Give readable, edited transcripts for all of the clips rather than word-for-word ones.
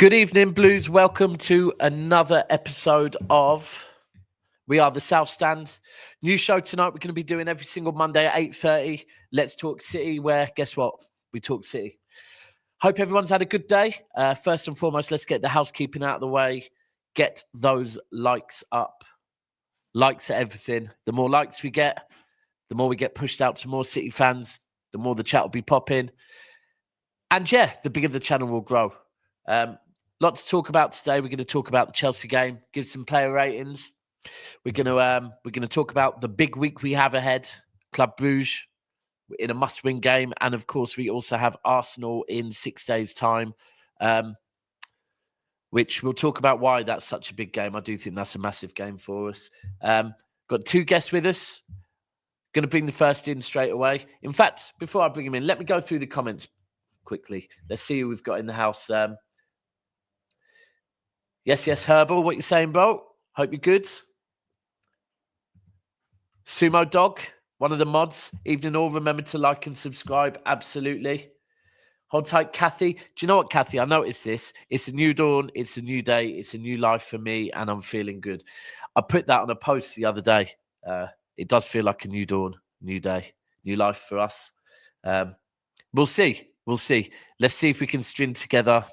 Good evening, Blues. Welcome to another episode of We Are the South Stand. New show tonight. We're going to be doing every single Monday at 8:30. Let's Talk City, where, guess what? We talk City. Hope everyone's had a good day. First and foremost, let's get the housekeeping out of the way. Get those likes up. Likes are everything. The more likes we get, the more we get pushed out to more City fans, the more the chat will be popping. And yeah, the bigger the channel will grow. Lot to talk about today. We're going to talk about the Chelsea game, give some player ratings. We're going to talk about the big week we have ahead, Club Bruges in a must-win game, and of course we also have Arsenal in 6 days' time, which we'll talk about why that's such a big game. I do think that's a massive game for us. Got two guests with us. Going to bring the first in straight away. In fact, before I bring him in, let me go through the comments quickly. Let's see who we've got in the house. Yes, Herbal. What you saying, bro? Hope you're good. Sumo Dog, one of the mods. Evening all. Remember to like and subscribe. Absolutely. Hold tight, Kathy. Do you know what, Kathy? I noticed this. It's a new dawn. It's a new day. It's a new life for me, and I'm feeling good. I put that on a post the other day. It does feel like a new dawn, new day, new life for us. We'll see. We'll see. Let's see if we can string together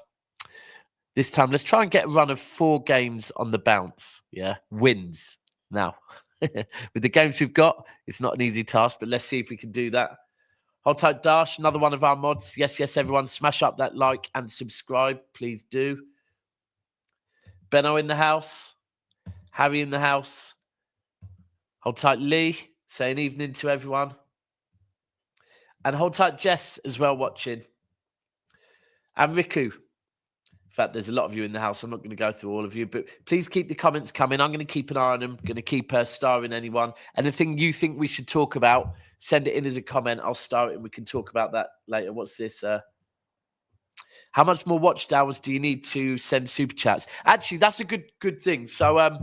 this time. Let's try and get a run of 4 games on the bounce. Yeah, wins. Now, with the games we've got, it's not an easy task, but let's see if we can do that. Hold tight, Dash, another one of our mods. Yes, everyone, smash up that like and subscribe. Please do. Benno in the house. Harry in the house. Hold tight, Lee. Saying evening to everyone. And hold tight, Jess, as well, watching. And Riku. In fact, there's a lot of you in the house. I'm not going to go through all of you, but please keep the comments coming. I'm going to keep an eye on them. Going to keep starring anyone. Anything you think we should talk about, send it in as a comment. I'll star it and we can talk about that later. What's this? How much more watch hours do you need to send super chats? Actually, that's a good thing. So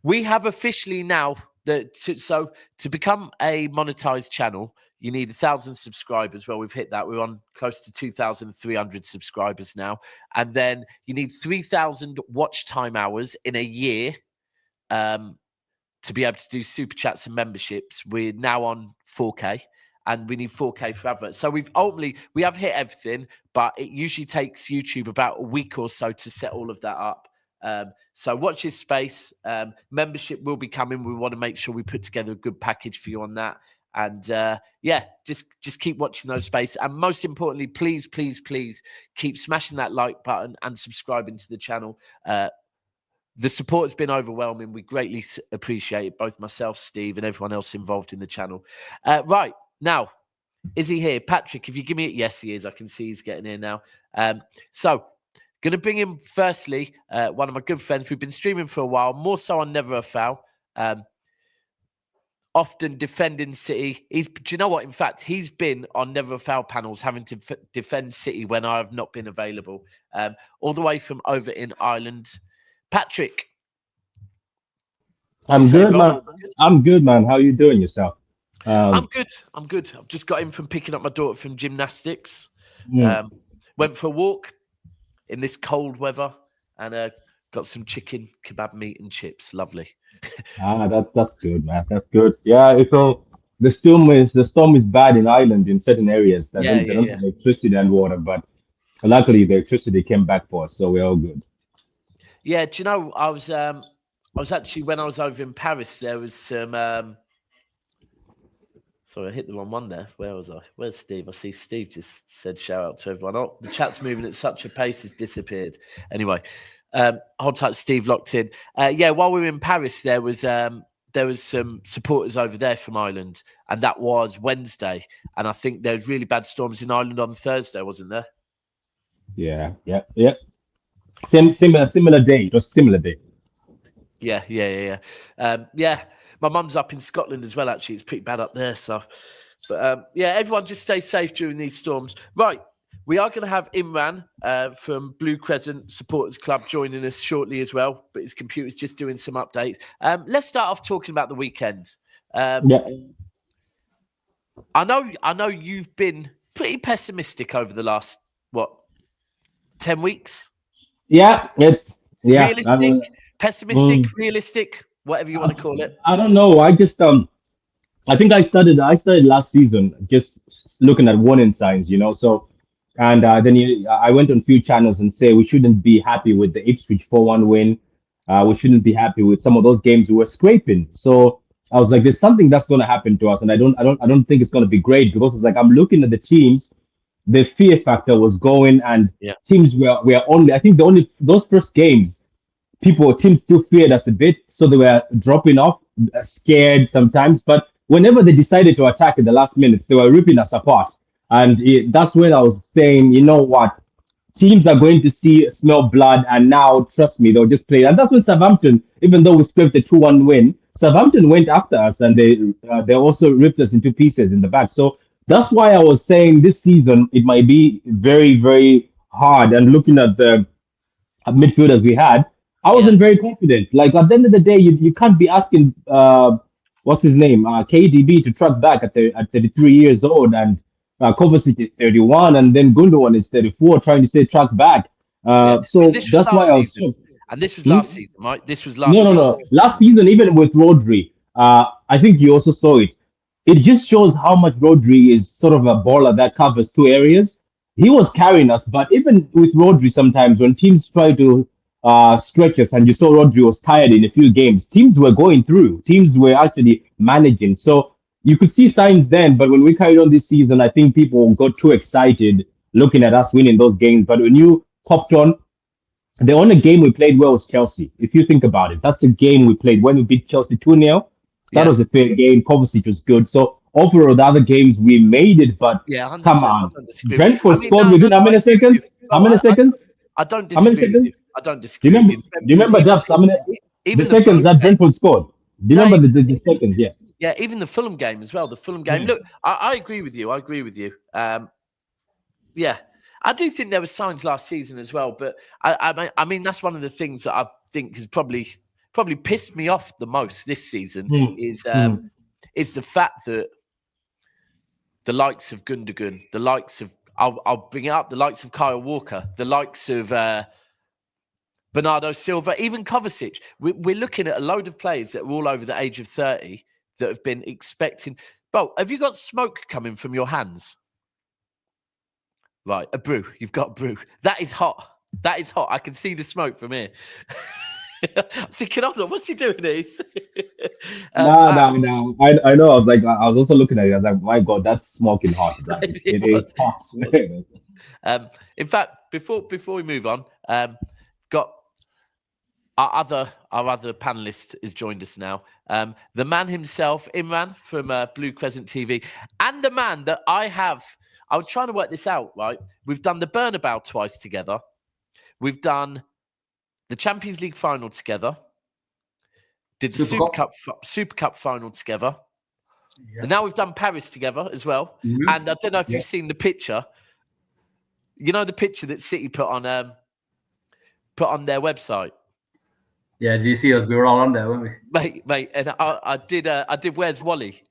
we have officially now to become a monetized channel, you need 1,000 subscribers. Well, we've hit that. We're on close to 2,300 subscribers now. And then you need 3,000 watch time hours in a year to be able to do super chats and memberships. We're now on 4K and we need 4K for adverts. So we have hit everything, but it usually takes YouTube about a week or so to set all of that up. So watch this space. Membership will be coming. We want to make sure we put together a good package for you on that. And just keep watching those spaces. And most importantly, please keep smashing that like button and subscribing to the channel. The support has been overwhelming. We greatly appreciate it, both myself, Steve, and everyone else involved in the channel. Right, now, is he here? Patrick, if you give me it. Yes, he is. I can see he's getting here now. So, going to bring in, firstly, one of my good friends. We've been streaming for a while, more so on Never a Foul. Often defending City. Do you know what? In fact, he's been on Never a Foul panels having to defend City when I have not been available. All the way from over in Ireland. Patrick. I'm good, man. I'm good, man. How are you doing yourself? I'm good. I've just got in from picking up my daughter from gymnastics. Went for a walk in this cold weather and got some chicken kebab meat and chips. Lovely. That's good, man. That's good. Yeah, the storm is bad in Ireland in certain areas that don't have electricity and water, but luckily the electricity came back for us, so we're all good. Yeah, do you know I was actually, when I was over in Paris, there was some sorry, I hit the wrong one there. Where was I? Where's Steve? I see Steve just said shout out to everyone. Oh, the chat's moving at such a pace, it's disappeared. Anyway, hold tight, Steve locked in. While we were in Paris, there was some supporters over there from Ireland, and that was Wednesday. And I think there was really bad storms in Ireland on Thursday, wasn't there? Yeah. Similar day. It was similar day. Yeah. My mum's up in Scotland as well, actually. It's pretty bad up there. So, but everyone just stay safe during these storms. Right. We are going to have Imran from Blue Crescent Supporters Club joining us shortly as well, but his computer's just doing some updates. Let's start off talking about the weekend. I know you've been pretty pessimistic over the last, 10 weeks? Yeah, it's yeah. I Realistic, mean, pessimistic, mm, realistic, whatever you want to call it. I don't know. I think I started last season just looking at warning signs, So, and then I went on a few channels and say we shouldn't be happy with the Ipswich 4-1 win. We shouldn't be happy with some of those games we were scraping. So I was like, there's something that's going to happen to us, and I don't think it's going to be great because it's like I'm looking at the teams, the fear factor was going, and Yeah, teams were only. I think the only those first games teams still feared us a bit, so they were dropping off, scared sometimes. But whenever they decided to attack in the last minutes, they were ripping us apart. And that's when I was saying, you know what, teams are going to smell blood, and now trust me, they'll just play. And that's when Southampton, even though we scraped a 2-1 win, Southampton went after us, and they also ripped us into pieces in the back. So that's why I was saying this season it might be very, very hard. And looking at the midfielders we had, I yeah, wasn't very confident. Like at the end of the day, you can't be asking what's his name, KDB to track back at 33 years old, and Kovacic is 31, and then Gundogan is 34, trying to say track back. yeah. So But this was that's why last I was season, so. and this was Hmm? last season, right? This was No, last no, season. no. Last season, even with Rodri, I think you also saw it. It just shows how much Rodri is sort of a baller that covers two areas. He was carrying us, but even with Rodri, sometimes when teams try to stretch us, and you saw Rodri was tired in a few games, teams were going through. Teams were actually managing. So you could see signs then, but when we carried on this season, I think people got too excited looking at us winning those games. But when you popped on, the only game we played well was Chelsea. If you think about it, that's a game we played when we beat Chelsea 2-0. That Yeah, was a fair game. Kovacic was good. So overall, the other games we made it, but yeah, come 100%. I on. don't disagree. I Brentford mean, scored no, no, within how no. I many agree with you. seconds? How No, many seconds? I don't How many disagree with you. seconds? I don't Do you disagree with remember? you. Do you Brentford, remember that? How many? The even the seconds Fulham that game. Brentford scored. Do you No, remember even, the seconds? Yeah. yeah, even the Fulham game as well. The Fulham game. Mm. Look, I agree with you. I agree with you. Yeah, I do think there were signs last season as well, but I mean that's one of the things that I think has probably pissed me off the most this season Mm. Mm. is the fact that the likes of Gundogan, the likes of I'll bring it up, the likes of Kyle Walker, the likes of Bernardo Silva, even Kovacic. We're looking at a load of players that are all over the age of 30 that have been expecting. Bo, have you got smoke coming from your hands? Right, a brew. You've got a brew. That is hot. That is hot. I can see the smoke from here. I'm thinking, hold on, what's he doing here? No, no, no. I know. I was also looking at it. I was like, my God, that's smoking hot. That is, It it is was. hot. It was. In fact, before we move on, got our other panelist has joined us now. The man himself, Imran from Blue Crescent TV, and the man that I was trying to work this out, right? We've done the Bernabeu twice together. We've done the Champions League final together. Did the Super Cup final together. Yeah. And now we've done Paris together as well. Mhm. And I don't know if Yeah. you've seen the picture. You know the picture that City put on their website. Yeah, did you see us? We were all on there, weren't we? Mate, and I did Where's Wally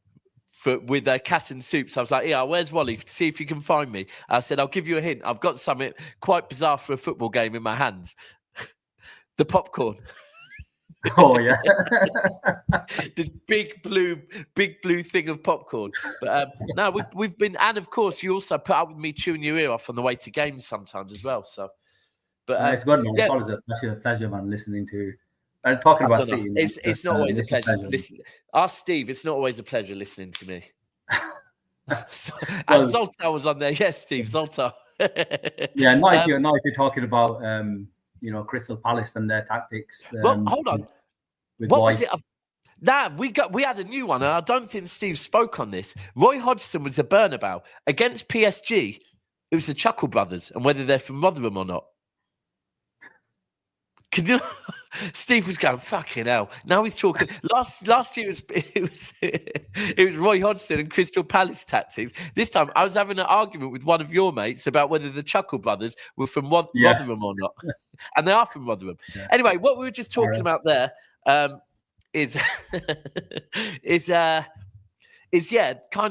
with Cass and Soups. I was like, yeah, where's Wally? See if you can find me. I said, I'll give you a hint. I've got something quite bizarre for a football game in my hands. The popcorn. Oh yeah. This big blue thing of popcorn. But no, we've been, and of course, you also put up with me chewing your ear off on the way to games sometimes as well. So, but It's good, man. yeah, It's always a pleasure, man, listening to and talking about City. Man. it's not always a It's pleasure. Listen, ask Steve. It's not always a pleasure listening to me. So, Well, and Zoltar was on there. Yes, Steve Zoltar. Yeah, not if you're talking about Crystal Palace and their tactics. Well, hold on. With What Roy. was it? We had a new one, and I don't think Steve spoke on this. Roy Hodgson was a Bernabeu against PSG. It was the Chuckle Brothers, and whether they're from Rotherham or not. Can you? Steve was going fucking hell. Now he's talking. Last year it was Roy Hodgson and Crystal Palace tactics. This time I was having an argument with one of your mates about whether the Chuckle Brothers were from Rotherham or not, and they are from Rotherham. Yeah. Anyway, what we were just talking about there is kind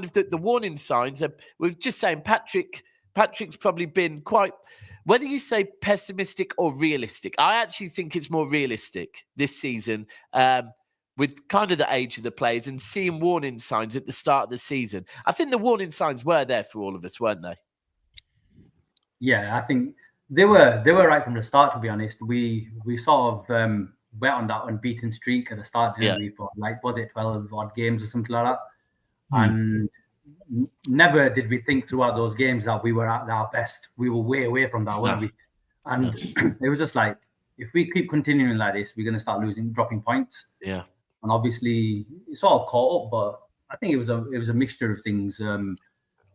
of the warning signs. We're just saying Patrick's probably been quite whether you say pessimistic or realistic, I actually think it's more realistic this season with kind of the age of the players and seeing warning signs at the start of the season. I think the warning signs were there for all of us, weren't they? Yeah, I think they were right from the start, to be honest. We sort of went on that unbeaten streak at the start, didn't we, for like, was it 12 odd games or something like that? And never did we think throughout those games that we were at our best. We were way away from that, weren't we? And it was just like, if we keep continuing like this, we're going to start dropping points. Yeah. And obviously, it sort of caught up, but I think it was a mixture of things.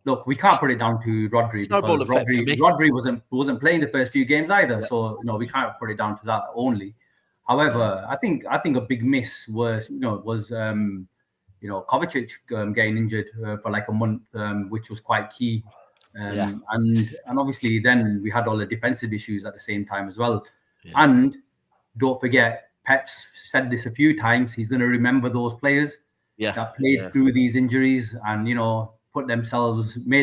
Look, we can't put it down to Rodri Snowball because Rodri wasn't playing the first few games either. Yeah. So we can't put it down to that only. However, I think a big miss was Kovacic getting injured for like a month, which was quite key. And obviously then we had all the defensive issues at the same time as well. Yeah. And don't forget, Pep's said this a few times, he's going to remember those players that played through these injuries and, made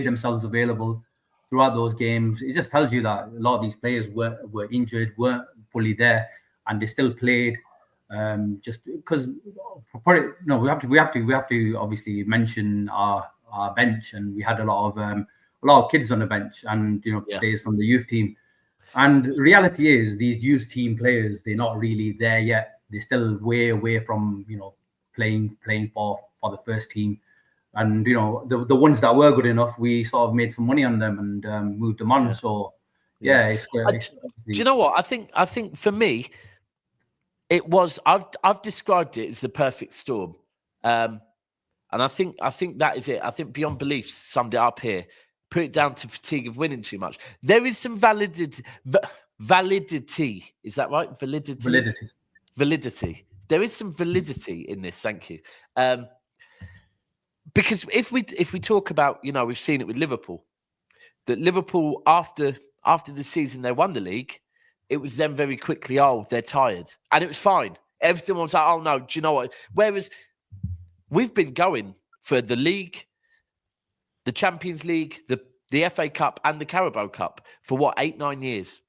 themselves available throughout those games. It just tells you that a lot of these players were injured, weren't fully there, and they still played. Just because we have to obviously mention our bench, and we had a lot of kids on the bench and players from the youth team. And the reality is these youth team players, they're not really there yet. They're still way away from playing for the first team. And the ones that were good enough, we sort of made some money on them and moved them on. So it's do you know what? I think for me, it was, I've described it as the perfect storm. And I think that is it. I think Beyond Belief summed it up here. Put it down to fatigue of winning too much. There is some validity. Is that right? Validity. There is some validity in this. Thank you. Because if we talk about, we've seen it with Liverpool, that Liverpool after the season they won the league, it was then very quickly, they're tired. And it was fine. Everything was like, oh, no, do you know what? Whereas we've been going for the league, the Champions League, the FA Cup and the Carabao Cup for 8-9 years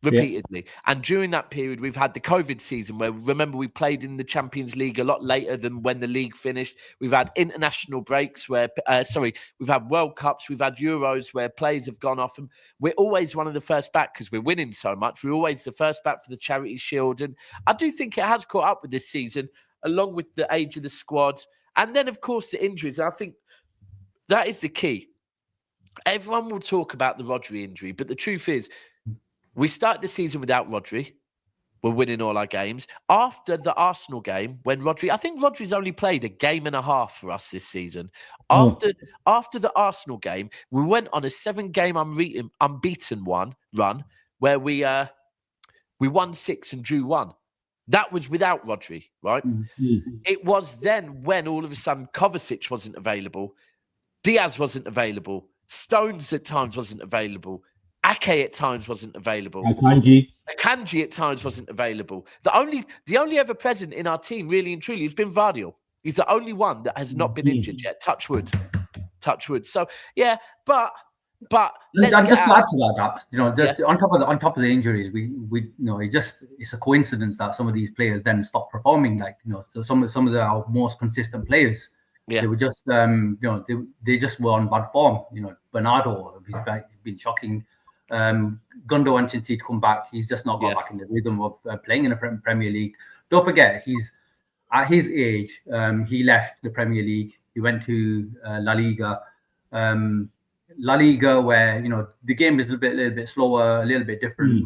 repeatedly. Yeah. And during that period, we've had the COVID season where, remember, we played in the Champions League a lot later than when the league finished. We've had international breaks where, we've had World Cups, we've had Euros where players have gone off. And we're always one of the first back because we're winning so much. We're always the first back for the Charity Shield. And I do think it has caught up with this season, along with the age of the squad. And then, of course, the injuries. I think that is the key. Everyone will talk about the Rodri injury, but the truth is, we started the season without Rodri. We're winning all our games. After the Arsenal game, when I think Rodri's only played a game and a half for us this season. After the Arsenal game, we went on a 7-game unbeaten run where we won 6 and drew 1. That was without Rodri, right? Mm-hmm. It was then when all of a sudden Kovacic wasn't available, Diaz wasn't available, Stones at times wasn't available, Ake at times wasn't available, Akanji at times wasn't available. The only ever present in our team, really and truly, has been Vardiel. He's the only one that has not been injured yet. Touch wood. So but and just to add to that, on top of the injuries, we it's a coincidence that some of these players then stopped performing. Like so some of our most consistent players. Yeah. They were just, they just were on bad form. Bernardo, he's been shocking. Gundo and since he'd come back, he's just not got back in the rhythm of playing in the Premier League. Don't forget, he's at his age. He left the Premier League. He went to La Liga. La Liga, where the game is a little bit slower, a little bit different,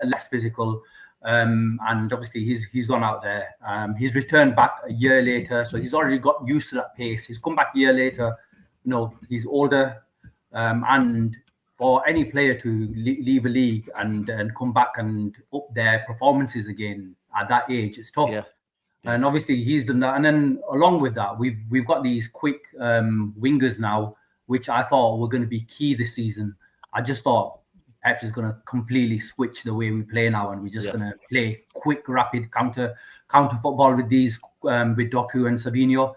less physical. And obviously he's gone out there. He's returned back a year later, so he's already got used to that pace. He's come back a year later. He's older, and for any player to leave a league and come back and up their performances again at that age, it's tough. Yeah. And obviously he's done that. And then along with that, we've got these quick wingers now, which I thought were going to be key this season. I just thought Pep is going to completely switch the way we play now, and we're just going to play quick, rapid counter football with these with Doku and Savinho.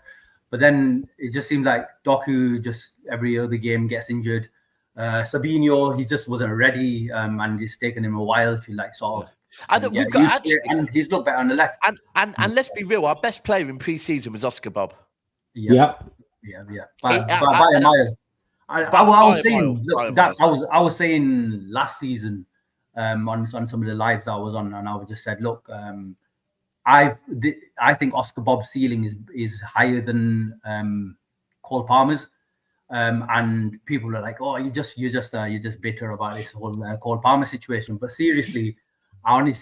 But then it just seems like Doku just every other game gets injured. Sabinho, he just wasn't ready, and it's taken him a while to like sort of. We've got actually, and he's looked better on the left. And let's be real, our best player in pre-season was Oscar Bob. Yeah. By a mile. I was saying last season on some of the lives I was on, and I just said, look, I think Oscar Bob's ceiling is higher than Cole Palmer's, and people are like, oh, you're just bitter about this whole Cole Palmer situation. But seriously, I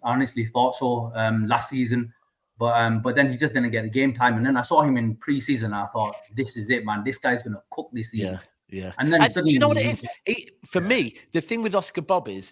honestly thought so last season. But then he just didn't get the game time, and then I saw him in pre-season. I thought, this is it, man. This guy's gonna cook this season. Yeah. And then do you know what it is? For me, the thing with Oscar Bob is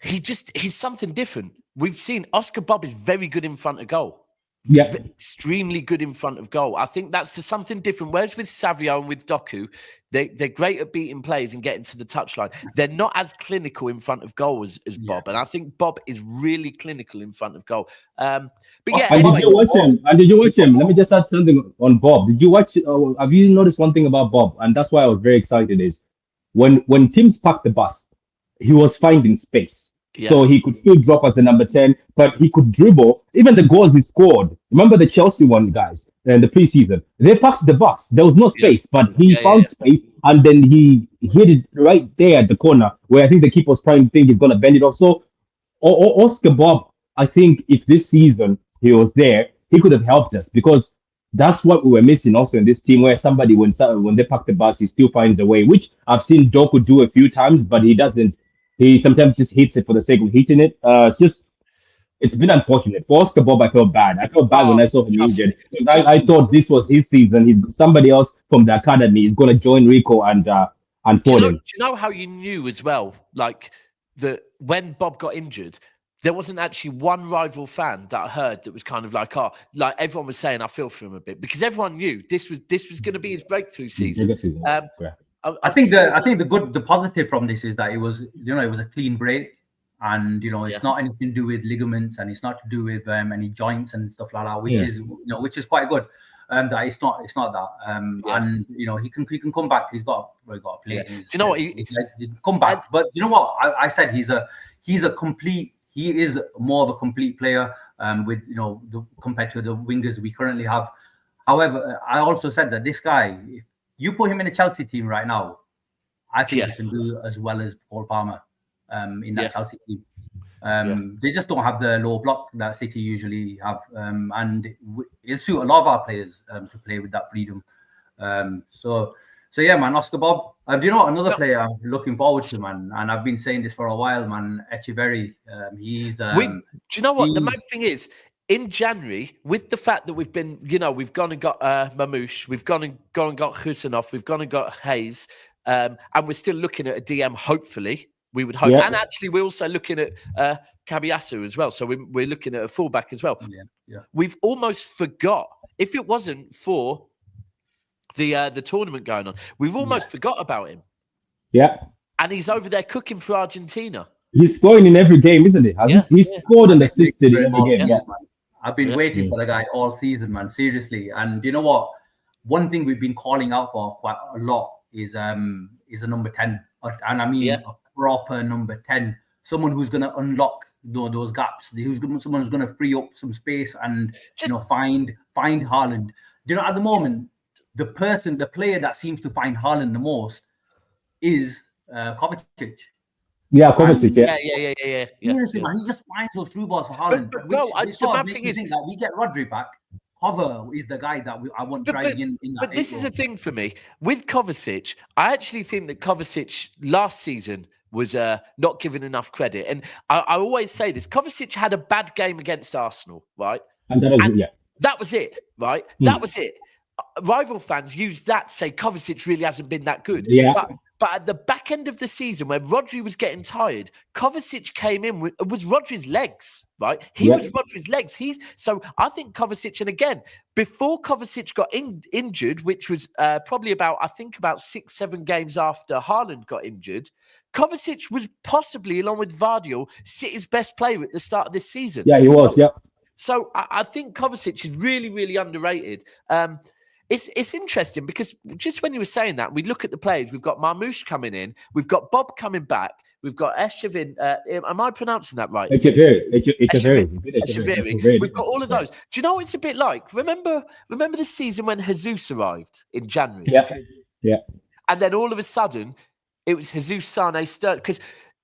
he's something different. We've seen Oscar Bob is very good in front of goal. Yeah, extremely good in front of goal. I think that's something different. Whereas with Savio and with Doku, they're great at beating plays and getting to the touchline. They're not as clinical in front of goal as Bob, and I think Bob is really clinical in front of goal. But yeah, and did you watch him? Let me just add something on Bob. Did you watch? Have you noticed one thing about Bob? And that's why I was very excited. Is when teams packed the bus, he was finding space. Yeah. So he could still drop as the number 10, but he could dribble. Even the goals he scored. Remember the Chelsea one, guys, in the preseason? They packed the box. There was no space, but he found space, and then he hit it right there at the corner, where I think the keeper was trying to think he's going to bend it off. So Oscar Bob, I think if this season he was there, he could have helped us, because that's what we were missing also in this team, where somebody, when they pack the bus, he still finds a way, which I've seen Doku do a few times, but he doesn't. He sometimes just hits it for the sake of hitting it. It's been unfortunate. For Oscar Bob, I felt bad. I felt bad when I saw him injured. I thought this was his season. Somebody else from the academy is going to join Rico and for him. Do you know how you knew as well, like, that when Bob got injured, there wasn't actually one rival fan that I heard that was kind of like, like everyone was saying, I feel for him a bit, because everyone knew this was going to be his breakthrough season. I think the positive from this is that it was a clean break, and it's not anything to do with ligaments, and it's not to do with any joints and stuff like that, which is quite good. That it's not that, and he can come back. He's got a play. Do you know what? He can come back, but you know what? I said he's a complete. He is more of a complete player, with compared to the wingers we currently have. However, I also said that this guy, if you put him in a Chelsea team right now, I think he can do as well as Cole Palmer in that Chelsea team. They just don't have the low block that City usually have, and it'll suit a lot of our players to play with that freedom. So yeah, man, Oscar Bob. Another player I'm looking forward to, man, and I've been saying this for a while, man. Echeverry. He's. Do you know what the main thing is? In January, with the fact that we've been, we've gone and got Marmoush, we've gone and got Khusanov, we've gone and got Hayes, and we're still looking at a DM. Hopefully, we would hope, and actually, we're also looking at Kabiasu as well. So we're looking at a fullback as well. Yeah. We've almost forgot, if it wasn't for the tournament going on, we've almost forgot about him. Yeah, and he's over there cooking for Argentina. He's scoring in every game, isn't he? He's scored and assisted in every game. Yeah. I've been waiting for the guy all season, man. Seriously, and you know what? One thing we've been calling out for quite a lot is a number 10, and I mean a proper number 10, someone who's going to unlock those gaps. Someone who's going to free up some space and find Haaland. At the moment, the player that seems to find Haaland the most is Kovacic. Yeah, Kovacic. Yeah. Honestly, man, he just finds those through balls for Haaland. The bad thing is that we get Rodri back. Cover is the guy that I want driving in that. But this is the thing for me with Kovacic. I actually think that Kovacic last season was not given enough credit, and I always say this: Kovacic had a bad game against Arsenal, right? And that was it, right? That was it. Rival fans use that to say Kovacic really hasn't been that good. Yeah. But at the back end of the season, when Rodri was getting tired, Kovacic came in. Was Rodri's legs, right? He was Rodri's legs. So I think Kovacic, and again, before Kovacic got injured, which was probably about 6-7 games after Haaland got injured, Kovacic was possibly, along with Vardiol, City's best player at the start of this season. Yeah, he was. Yeah. So I think Kovacic is really, really underrated. It's interesting because just when you were saying that, we look at the players. We've got Marmoush coming in. We've got Bob coming back. We've got Eshevin. Am I pronouncing that right? Echeveri. We've got all of those. Do you know what it's a bit like? Remember the season when Jesus arrived in January? Yeah. And then all of a sudden, it was Jesus, Sane, Sterling. Because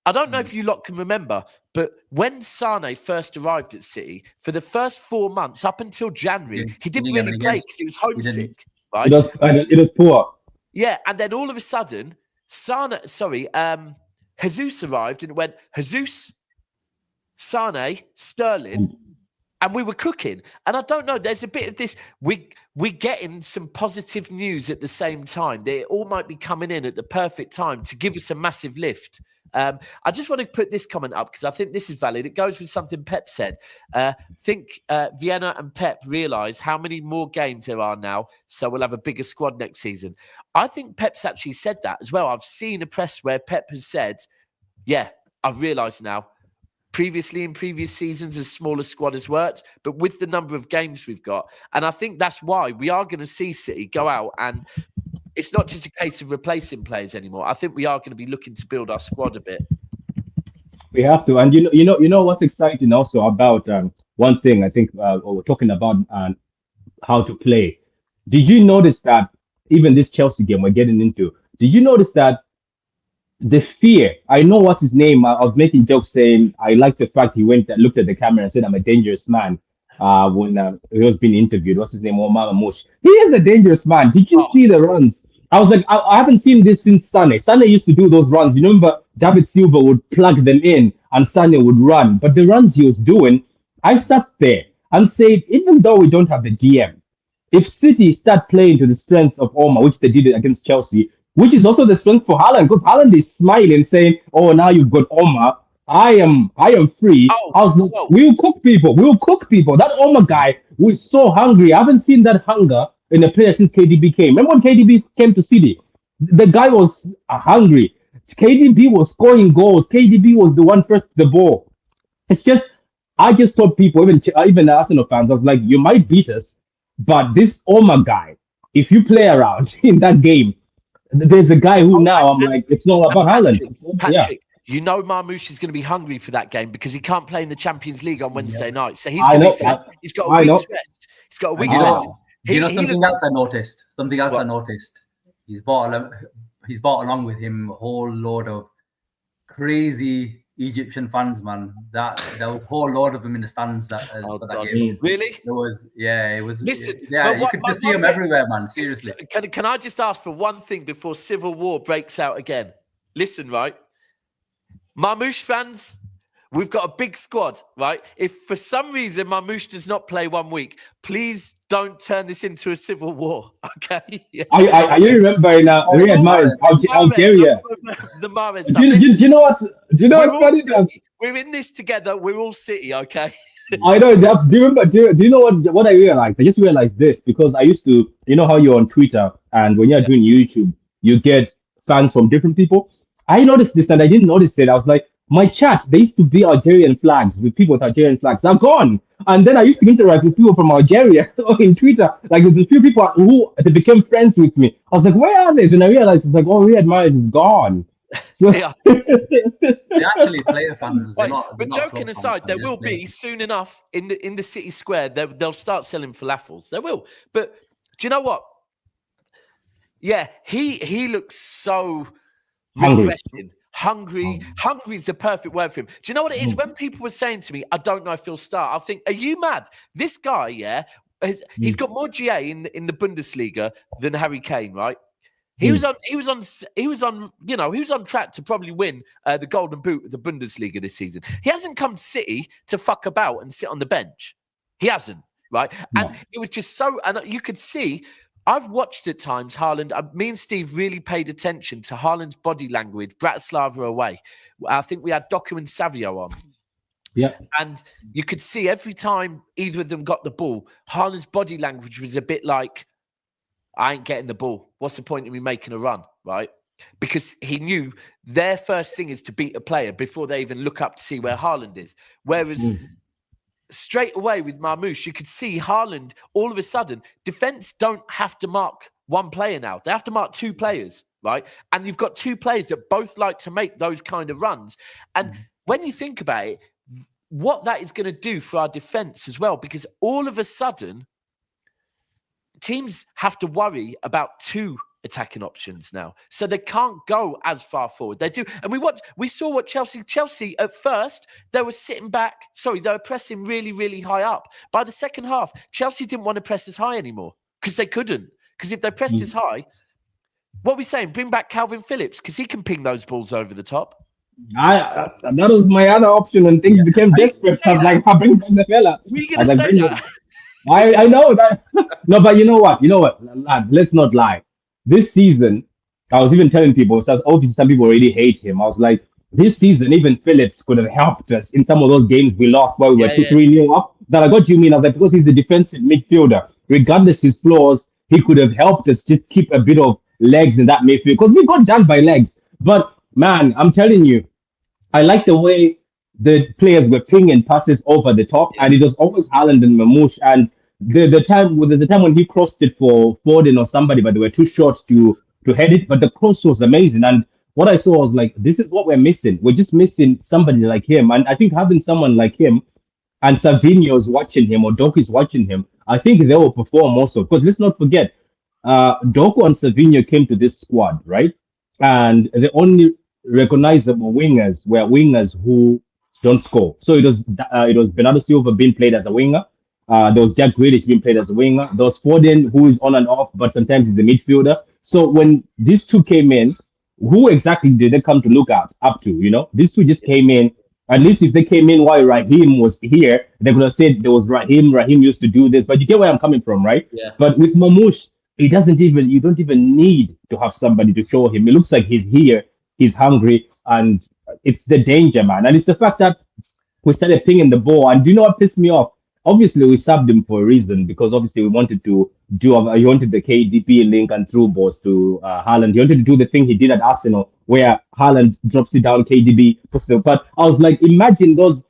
I don't know if you lot can remember, but when Sane first arrived at City, for the first 4 months up until January, he didn't really play because he was homesick. Right? It was poor. Yeah, and then all of a sudden, Jesus arrived and it went Jesus, Sane, Sterling, and we were cooking. And I don't know, there's a bit of this. We're getting some positive news at the same time. They all might be coming in at the perfect time to give us a massive lift. I just want to put this comment up because I think this is valid. It goes with something Pep said. Think Vienna and Pep realise how many more games there are now, so we'll have a bigger squad next season. I think Pep's actually said that as well. I've seen a press where Pep has said, yeah, I've realised now. Previously, in previous seasons, a smaller squad has worked, but with the number of games we've got, and I think that's why we are going to see City go out, and it's not just a case of replacing players anymore. I think we are going to be looking to build our squad a bit. We have to, and you know what's exciting also about one thing. I think we're talking about how to play. Did you notice that even this Chelsea game we're getting into? Did you notice that? The fear, I know what's his name. I was making jokes saying I like the fact he went and looked at the camera and said, I'm a dangerous man when he was being interviewed. What's his name? Marmoush. He is a dangerous man. Did you see the runs? I was like, I haven't seen this since Sane. Sane used to do those runs. You remember David Silva would plug them in and Sane would run. But the runs he was doing, I sat there and said, even though we don't have the DM, if City start playing to the strength of Omar, which they did against Chelsea, which is also the strength for Haaland, because Haaland is smiling, saying, "Oh, now you've got Omar. I am free." I was like, "We'll cook people. We'll cook people." That Omar guy was so hungry. I haven't seen that hunger in a player since KDB came. Remember when KDB came to City? The guy was hungry. KDB was scoring goals. KDB was the one first to the ball. It's just, I just told people, even the Arsenal fans, I was like, "You might beat us, but this Omar guy, if you play around in that game." There's a guy who now I'm like, it's not about Haaland. Patrick, you know Marmoush is going to be hungry for that game because he can't play in the Champions League on Wednesday night. So he's going to be fit. He's got a week's rest. He's got a week's rest. Something else I noticed? I noticed. He's brought along with him a whole load of crazy Egyptian fans, man. There was a whole load of them in the stands for that game. Really? It was. Listen, you could just see them everywhere, man. Seriously. Can I just ask for one thing before civil war breaks out again? Listen, right? Marmoush fans, we've got a big squad, right? If for some reason Marmoush does not play 1 week, please don't turn this into a civil war, okay? I remember in Riyad Mahrez, Algeria. The Mahrez stuff. Do you know what's funny? We're in this together. We're all City, okay? I know. Do you know what I realized? I just realized this because I used to, you know how you're on Twitter and when you're doing YouTube, you get fans from different people. I noticed this and I didn't notice it. I was like, my chat, there used to be Algerian flags with people with Algerian flags. They're gone. And then I used to interact with people from Algeria in Twitter. Like there's a few people who they became friends with me. I was like, where are they? Then I realized it's like, oh, Riyad Mahrez is gone. So they actually player fans. But joking aside, there will be soon enough in the city square. They'll start selling falafels. They will. But do you know what? Yeah, he looks so refreshing. Hungry is the perfect word for him. Do you know what it is? When people were saying to me, I don't know if he'll start, I think, are you mad? This guy, he's got more GA in the Bundesliga than Harry Kane, right? He was on track to probably win the Golden Boot of the Bundesliga this season. He hasn't come to City to fuck about and sit on the bench. He hasn't, right? No. And it was just so, and you could see, I've watched at times Haaland. Me and Steve really paid attention to Haaland's body language. Bratislava away. I think we had Doku and Savio on. Yeah. And you could see every time either of them got the ball, Haaland's body language was a bit like, I ain't getting the ball. What's the point of me making a run, right? Because he knew their first thing is to beat a player before they even look up to see where Haaland is. Whereas straight away with Marmoush, you could see Haaland, all of a sudden, defense don't have to mark one player now. They have to mark two players, right? And you've got two players that both like to make those kind of runs. And when you think about it, what that is going to do for our defense as well, because all of a sudden, teams have to worry about two attacking options now. So they can't go as far forward. They do. And we saw what Chelsea at first, they were sitting back. Sorry, they were pressing really, really high up. By the second half, Chelsea didn't want to press as high anymore because they couldn't. Because if they pressed as high, what are we saying? Bring back Calvin Phillips because he can ping those balls over the top. That was my other option when things became desperate. I was like, I bring back the fella. Were you going to say that? I know that. No, but you know what? Lad, let's not lie. This season, I was even telling people, obviously some people already hate him. I was like, this season, even Phillips could have helped us in some of those games we lost where we were 2-3-0 up. That I got you mean. I was like, because he's a defensive midfielder, regardless his flaws, he could have helped us just keep a bit of legs in that midfield. Because we got done by legs. But man, I'm telling you, I like the way the players were pinging passes over the top, and it was always Haaland and Marmoush. And there's a time when he crossed it for Foden or somebody, but they were too short to head it. But the cross was amazing. And what I saw was like, this is what we're missing. We're just missing somebody like him. And I think having someone like him and Savinho's watching him or Doku's watching him, I think they will perform also. Because let's not forget, Doku and Savinho came to this squad, right? And the only recognizable wingers were wingers who don't score. So it was Bernardo Silva being played as a winger. There was Jack Grealish being played as a winger. There was Foden, who is on and off, but sometimes he's the midfielder. So when these two came in, who exactly did they come to look up to? These two just came in. At least if they came in while Raheem was here, they could have said there was Raheem. Raheem used to do this, but you get where I'm coming from, right? Yeah. But with Marmoush, you don't even need to have somebody to show him. It looks like he's here, he's hungry, and it's the danger, man. And it's the fact that we started pinging the ball. And do you know what pissed me off? Obviously, we subbed him for a reason, because obviously we wanted to he wanted the KDB link and through balls to Haaland. He wanted to do the thing he did at Arsenal, where Haaland drops it down, KDB puts it. But I was like, imagine those.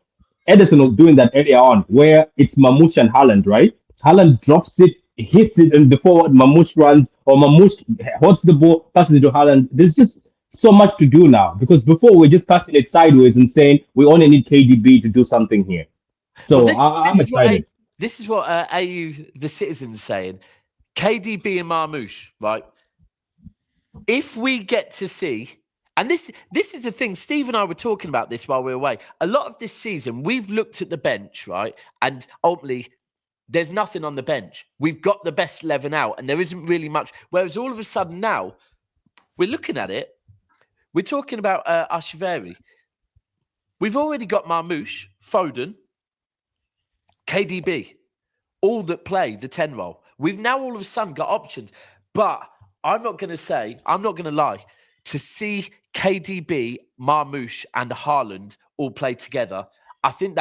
Ederson was doing that earlier on, where it's Marmoush and Haaland, right? Haaland drops it, hits it in the forward, Marmoush runs, or Marmoush holds the ball, passes it to Haaland. There's just so much to do now, because before we're just passing it sideways and saying we only need KDB to do something here. So I'm excited. This is what AU, the Citizens, saying. KDB and Marmoush, right? If we get to see, and this is the thing, Steve and I were talking about this while we were away. A lot of this season, we've looked at the bench, right? And ultimately, there's nothing on the bench. We've got the best 11 out, and there isn't really much. Whereas all of a sudden now, we're looking at it. We're talking about Ashveri. We've already got Marmoush, Foden, KDB, all that play the 10 role. We've now all of a sudden got options. But I'm not going to lie, to see KDB, Marmoush, and Haaland all play together, I think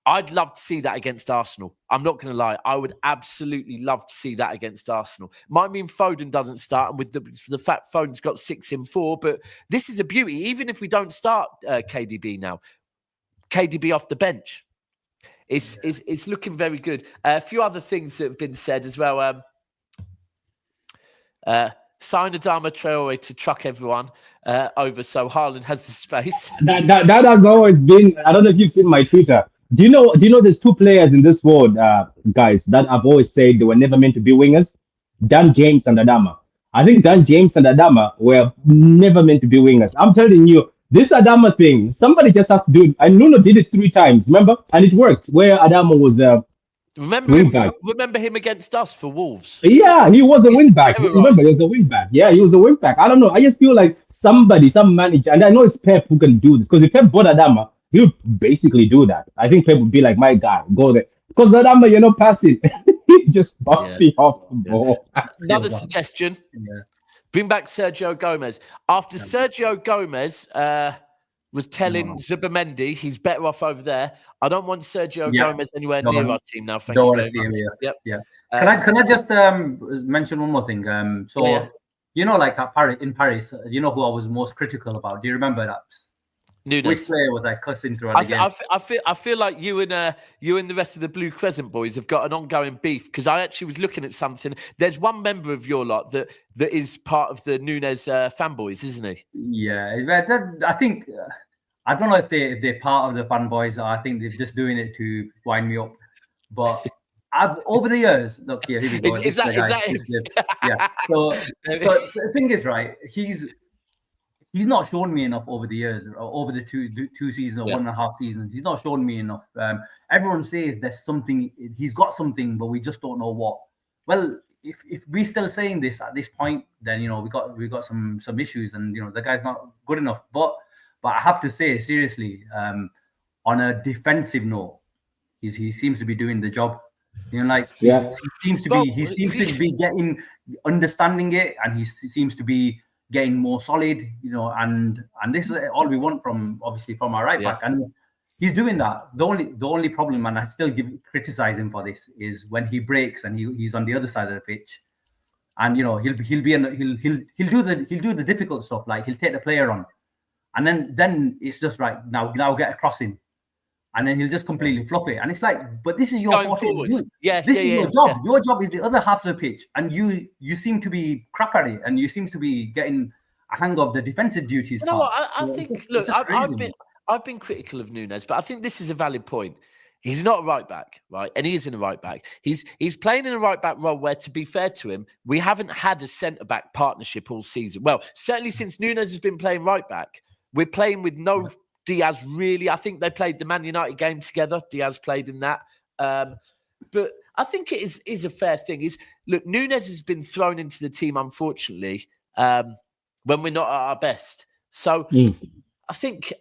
I'd love to see that against Arsenal. I'm not going to lie. I would absolutely love to see that against Arsenal. Might mean Foden doesn't start, and with the fact Foden's got 6 in 4, but this is a beauty. Even if we don't start KDB now, KDB off the bench, it's looking very good. A few other things that have been said as well. Sign Adama Traore to truck everyone over so Haaland has the space. That has always been. I don't know if you've seen my Twitter. Do you know there's two players in this world, guys, that I've always said they were never meant to be wingers? Dan James and Adama. I think Dan James and Adama were never meant to be wingers. I'm telling you, this Adama thing, somebody just has to do it. And Nuno did it 3 times, remember? And it worked, where Adama was Remember him against us for Wolves? Yeah, he was a wing back. Remember, he was a wing back. Yeah, he was a wing back. I don't know. I just feel like some manager, and I know it's Pep who can do this, because if Pep bought Adama, he would basically do that. I think Pep would be like, my guy, go there. Because Adama, you're not passing. He just bumped me off the ball. Another suggestion. Yeah. Bring back Sergio Gomez. After Sergio Gomez was telling Zubimendi he's better off over there, I don't want Sergio Gomez anywhere near our team now. Thank you very much. Yep. Can I just mention one more thing? You know, like in Paris, you know who I was most critical about? Do you remember that? Nunes. Which player was I cussing throughout the game? I feel like you and the rest of the Blue Crescent boys have got an ongoing beef, because I actually was looking at something. There's one member of your lot that is part of the Nunes fanboys, isn't he? Yeah, I think I don't know if they're part of the fanboys. I think they're just doing it to wind me up. But over the years, look here we go. Is that yeah. So the thing is, right? He's not shown me enough over the years, or over the two seasons or 1.5 seasons. He's not shown me enough. Everyone says there's something, he's got something, but we just don't know what. Well, if we're still saying this at this point, then we got some issues, and the guy's not good enough. But I have to say seriously, on a defensive note, he seems to be doing the job. He seems to be getting understanding it, and he seems to be getting more solid, and this is all we want from our right back, and he's doing that. The only problem, and I still criticize him for this, is when he breaks and he's on the other side of the pitch, and he'll do the difficult stuff, like he'll take the player on, and then it's just right now get a crossing, and then he'll just completely fluff it, and it's like, but this is your your job. Yeah. Your job is the other half of the pitch, and you seem to be crap at it, and you seem to be getting a hang of the defensive duties. You know what? I think. Look, I've been critical of Nunes, but I think this is a valid point. He's not a right back, right? And he isn't a right back. He's playing in a right back role where, to be fair to him, we haven't had a centre back partnership all season. Well, certainly since Nunes has been playing right back, we're playing with no Diaz, really. I think they played the Man United game together. Diaz played in that. But I think it is a fair thing. Look, Nunes has been thrown into the team, unfortunately, when we're not at our best. So I think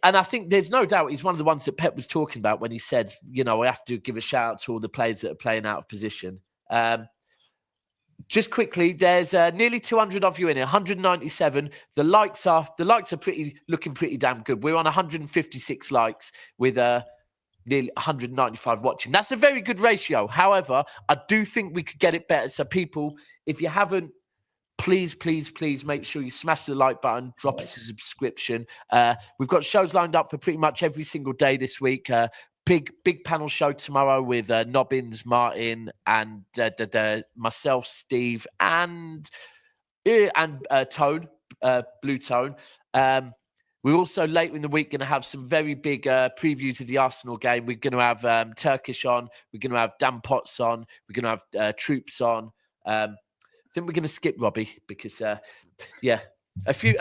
there's no doubt he's one of the ones that Pep was talking about when he said, we have to give a shout out to all the players that are playing out of position. Just quickly, there's nearly 200 of you in here, 197. The likes are looking pretty damn good. We're on 156 likes with nearly 195 watching. That's a very good ratio. However, I do think we could get it better. So people, if you haven't, please make sure you smash the like button, drop us a subscription. We've got shows lined up for pretty much every single day this week. Big panel show tomorrow with Nobbins, Martin, and myself, Steve, and Tone, Blue Tone. We're also later in the week going to have some very big previews of the Arsenal game. We're going to have Turkish on. We're going to have Dan Potts on. We're going to have Troops on. I think we're going to skip Robbie because, a few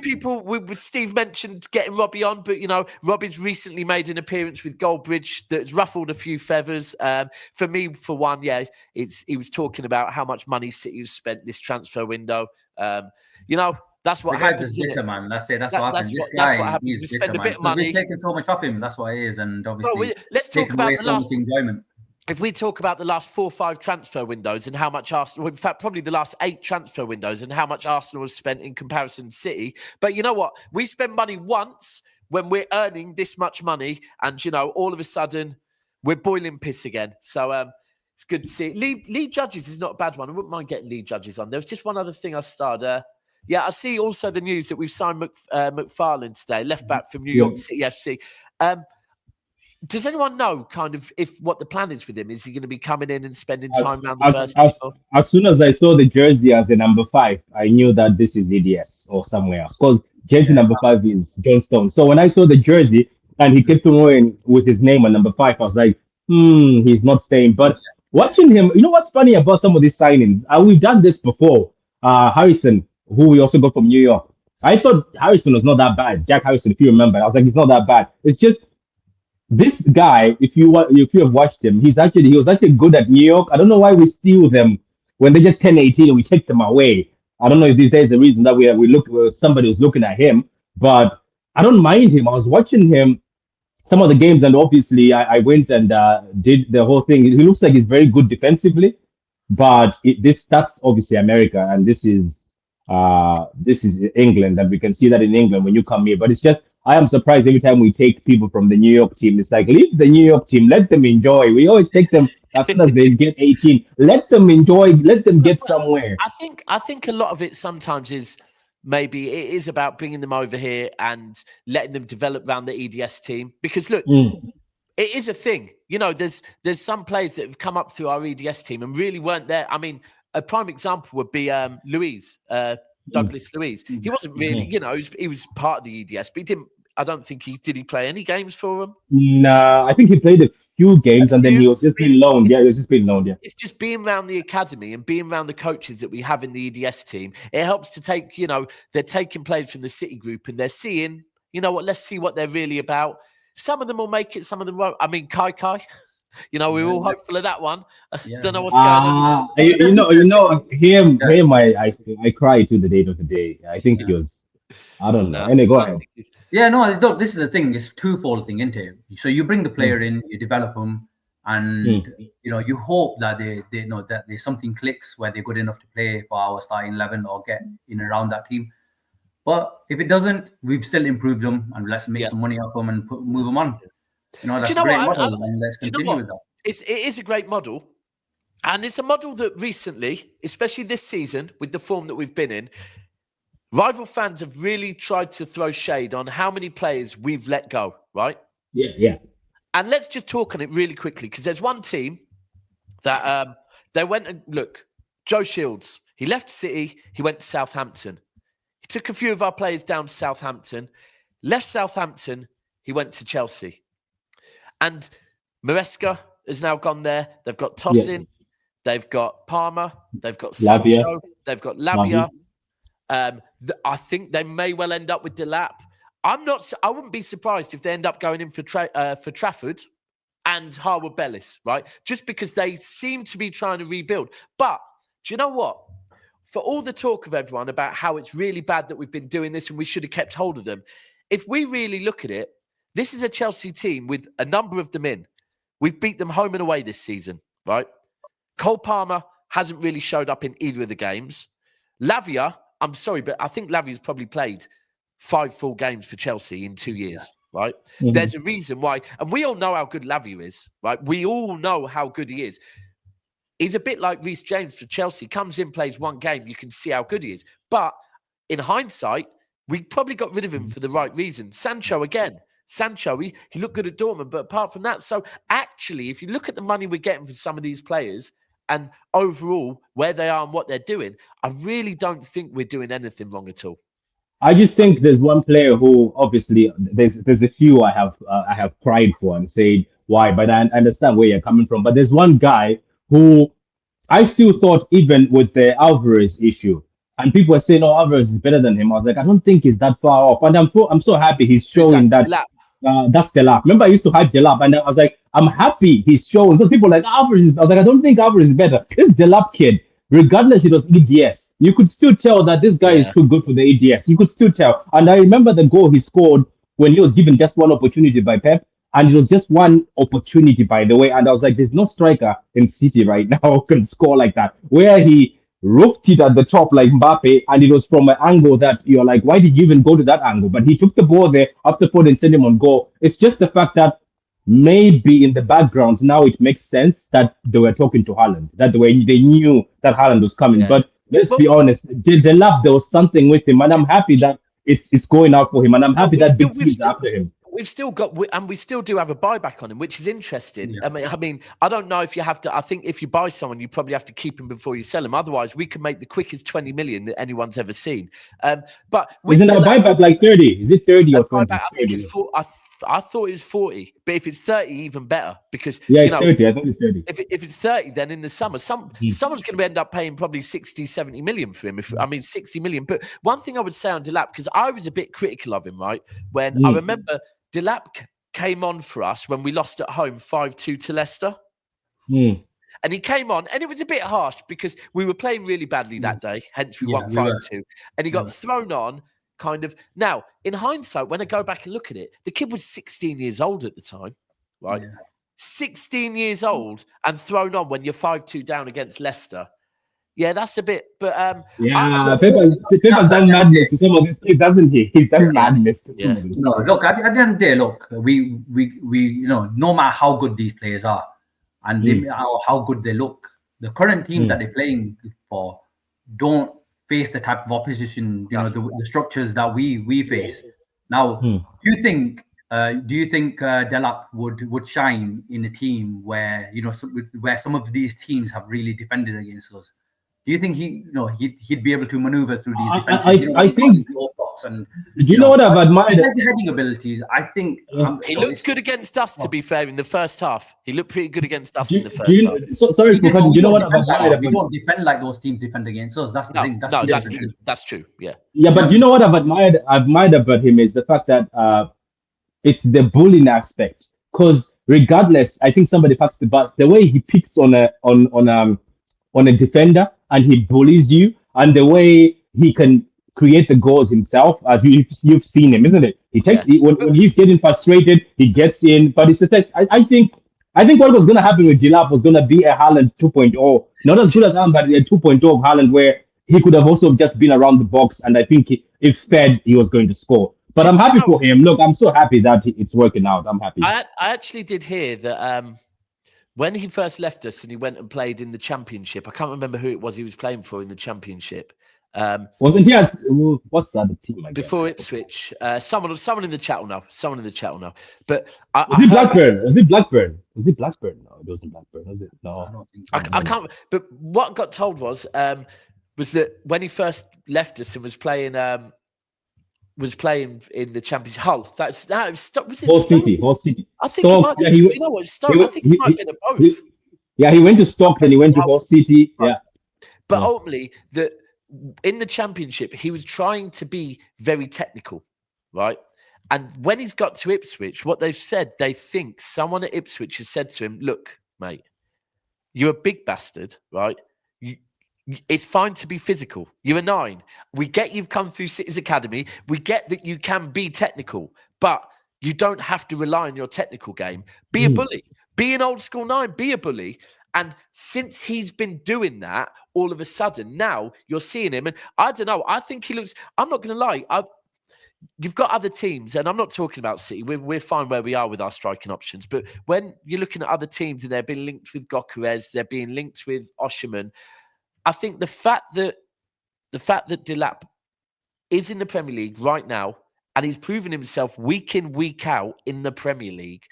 people. Steve mentioned getting Robbie on, but Robbie's recently made an appearance with Goldbridge that's ruffled a few feathers. For me, for one, he was talking about how much money City has spent this transfer window. That's what happens. Bitter, man. That's it. That's what happens. That's what happens. We spend a bit of money. We're taking so much off him. That's what it is, and obviously, let's talk about the last enjoyment. If we talk about the last 4 or 5 transfer windows and how much Arsenal, in fact, probably the last 8 transfer windows and how much Arsenal has spent in comparison to City. But you know what? We spend money once when we're earning this much money, and all of a sudden we're boiling piss again. So it's good to see. Lee Judges is not a bad one. I wouldn't mind getting Lee Judges on. There was just one other thing I started. I see also the news that we've signed McFarlane today, left back from New York City FC. Does anyone know kind of what the plan is with him? Is he going to be coming in and spending time around the first? As soon as I saw the jersey as the number 5, I knew that this is EDS or somewhere else, because jersey number 5 is Johnstone. So when I saw the jersey and he kept going with his name on number 5, I was like, he's not staying. But watching him, what's funny about some of these signings? We've done this before. Harrison, who we also got from New York. I thought Harrison was not that bad. Jack Harrison, if you remember, I was like, he's not that bad. It's just this guy, if you have watched him, he was actually good at New York. I don't know why we steal them when they just turn 18 and we take them away. I don't know if there's a reason that we look somebody was looking at him, but I don't mind him. I was watching him some of the games, and obviously I went and did the whole thing. He looks like he's very good defensively, but that's obviously America, and this is England, and we can see that in England when you come here. But it's just, I am surprised every time we take people from the New York team. It's like, leave the New York team, let them enjoy. We always take them as soon as they get 18. Let them enjoy, let them get somewhere. I think a lot of it sometimes is maybe it is about bringing them over here and letting them develop around the EDS team. Because look, it is a thing. You know, there's some players that have come up through our EDS team and really weren't there. I mean, a prime example would be Douglas Luiz. He wasn't really, you know, he was part of the EDS, but he didn't. I don't think did he play any games for them? Nah, I think he played a few games and then he was just being loaned. Yeah, he was just being loaned. Yeah, it's just being around the academy and being around the coaches that we have in the EDS team. It helps to take, you know, they're taking players from the City group and they're seeing, you know what, let's see what they're really about. Some of them will make it, some of them won't. I mean, Kai, you know, we're all hopeful of that one. Don't know what's going on. Him, I cry to the date of the day. I think it was. I don't know. Anyway, go ahead. Yeah, no, look, this is the thing. It's twofold thing, isn't it? So you bring the player in, you develop them, and you know, you hope that they know that there's something clicks where they're good enough to play for our starting 11 or get in and around that team. But if it doesn't, we've still improved them and let's make some money off them and move them on. You know, that's a great model, and let's continue with that. It is a great model, and it's a model that recently, especially this season, with the form that we've been in, rival fans have really tried to throw shade on how many players we've let go, right? Yeah. And let's just talk on it really quickly, because there's one team that they went and look, Joe Shields, he left City, he went to Southampton. He took a few of our players down to Southampton, left Southampton, he went to Chelsea. And Maresca has now gone there. They've got Tosin, they've got Palmer, they've got Sancho, they've got Lavia. I think they may well end up with Delap. I wouldn't be surprised if they end up going in for Trafford and Harwood Bellis, right? Just because they seem to be trying to rebuild. But do you know what? For all the talk of everyone about how it's really bad that we've been doing this and we should have kept hold of them, if we really look at it, this is a Chelsea team with a number of them in. We've beat them home and away this season, right? Cole Palmer hasn't really showed up in either of the games. Lavia, I'm sorry, but I think Lavia's probably played 5 full games for Chelsea in 2 years, right? There's a reason why. And we all know how good Lavia is, right? We all know how good he is. He's a bit like Reece James for Chelsea. Comes in, plays 1 game, you can see how good he is. But in hindsight, we probably got rid of him for the right reason. Sancho, again. Sancho, he looked good at Dortmund, but apart from that, so actually, if you look at the money we're getting for some of these players and overall where they are and what they're doing, I really don't think we're doing anything wrong at all. I just think there's one player who obviously there's a few I have cried for and said why, but I understand where you're coming from. But there's one guy who I still thought, even with the Alvarez issue, and people were saying, "Oh, Alvarez is better than him." I was like, I don't think he's that far off, and I'm so happy he's showing that. That's Delap. Remember, I used to hype Delap, and I was like, I'm happy he's showing. Because people were like Alvarez. I was like, I don't think Alvarez is better. This Delap kid, regardless it was EDS, you could still tell that this guy is too good for the EDS. You could still tell. And I remember the goal he scored when he was given just one opportunity by Pep, and it was just one opportunity, by the way. And I was like, there's no striker in City right now who can score like that. Where he roofed it at the top like Mbappe, and it was from an angle that you're like, why did you even go to that angle? But he took the ball there after Foden sent him on goal. It's just the fact that maybe in the background now it makes sense that they were talking to Haaland, that they knew that Haaland was coming. But let's be honest, Delap, there was something with him, and I'm happy that it's going out for him, and I'm happy that big teams after him. We've still got, and we still do have a buyback on him, which is interesting. I mean, I don't know if you have to. I think if you buy someone, you probably have to keep him before you sell him. Otherwise, we can make the quickest 20 million that anyone's ever seen. But isn't our buyback like 30? Is it 30 or 20? I think it's 40, I thought it was 40, but if it's 30, even better, because it's 30. I think it's 30. If it's 30, then in the summer, someone's going to end up paying probably 60, 70 million for him. 60 million. But one thing I would say on Delap, because I was a bit critical of him, right? When I remember Delap came on for us when we lost at home 5-2 to Leicester. And he came on, and it was a bit harsh because we were playing really badly that day, hence we won 5-2. And he got thrown on, kind of. Now, in hindsight, when I go back and look at it, the kid was 16 years old at the time, right? 16 years old and thrown on when you're 5-2 down against Leicester. Yeah, that's a bit, but Pepper's done madness to some of these kids, doesn't he? He's done madness to some of these. No, look, at the end of the day, look, we you know, no matter how good these players are and how good they look, the current team that they're playing for don't face the type of opposition, the structures that we face. Now, do you think Delap would shine in a team where where some of these teams have really defended against us? Do you think he'd be able to maneuver through these defenses? I think. And do you know what I've admired? His heading abilities. I think he looked good against us. To be fair, in the first half, he looked pretty good against us in the first half. Sorry, do you know what I've admired? We don't defend like those teams defend against us. That's the thing. That's true. That's true. Yeah. Yeah, but you know what I've admired about him is the fact that it's the bullying aspect. Because regardless, I think somebody packs the bus. The way he picks on a defender and he bullies you, and the way he can create the goals himself, as you've seen him, isn't it? He takes when he's getting frustrated, he gets in. But it's I think what was going to happen with Gilap was going to be a Haaland 2.0, not as good as Haaland, but a 2.0 of Haaland, where he could have also just been around the box, and I think if fed, he was going to score. But I'm happy for him. Look, I'm so happy that it's working out. I'm happy. I actually did hear that when he first left us and he went and played in the Championship, I can't remember who it was he was playing for in the Championship. Wasn't he as what's the other team? Before Ipswich, someone in the chat will know. Someone in the chat will know. But was it Blackburn? Was it Blackburn? Was it Blackburn? No, it wasn't Blackburn. Was it? No, I don't think. I can't. But what got told was that when he first left us and was playing in the Championship. Hull. Was it Hull City. I think he might. Do you know what? Stoke. I think he might have been at both. He went to Stoke and he went to Hull City. Yeah. But ultimately, in the Championship, he was trying to be very technical, right? And when he's got to Ipswich, what they've said, they think someone at Ipswich has said to him, "Look, mate, you're a big bastard, right? It's fine to be physical. You're a 9. We get you've come through City's Academy. We get that you can be technical, but you don't have to rely on your technical game. Be a bully. Be an old school 9. Be a bully." And since he's been doing that, all of a sudden, now you're seeing him. And I don't know. I think he looks, I'm not going to lie. You've got other teams, and I'm not talking about City. We're fine where we are with our striking options. But when you're looking at other teams and they're being linked with Gokares, they're being linked with Osherman, I think the fact that Delap is in the Premier League right now and he's proven himself week in, week out in the Premier League,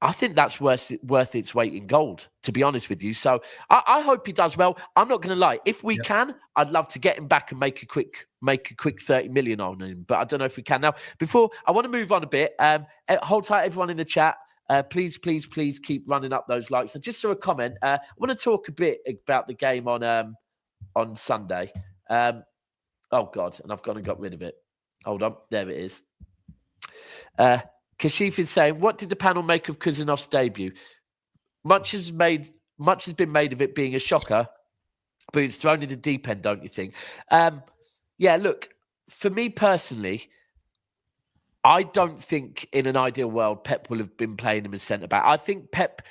I think that's worth its weight in gold, to be honest with you. So I hope he does well. I'm not going to lie. If we can, I'd love to get him back and make a quick 30 million on him. But I don't know if we can. Now, before I want to move on a bit, hold tight, everyone in the chat. Please keep running up those likes. And just so a comment, I want to talk a bit about the game on Sunday. Oh, God, and I've gone and got rid of it. Hold on. There it is. Kashif is saying, what did the panel make of Khusanov's debut? Much has been made of it being a shocker, but it's thrown in the deep end, don't you think? Yeah, look, for me personally, I don't think in an ideal world Pep will have been playing him as centre-back. I think Pep,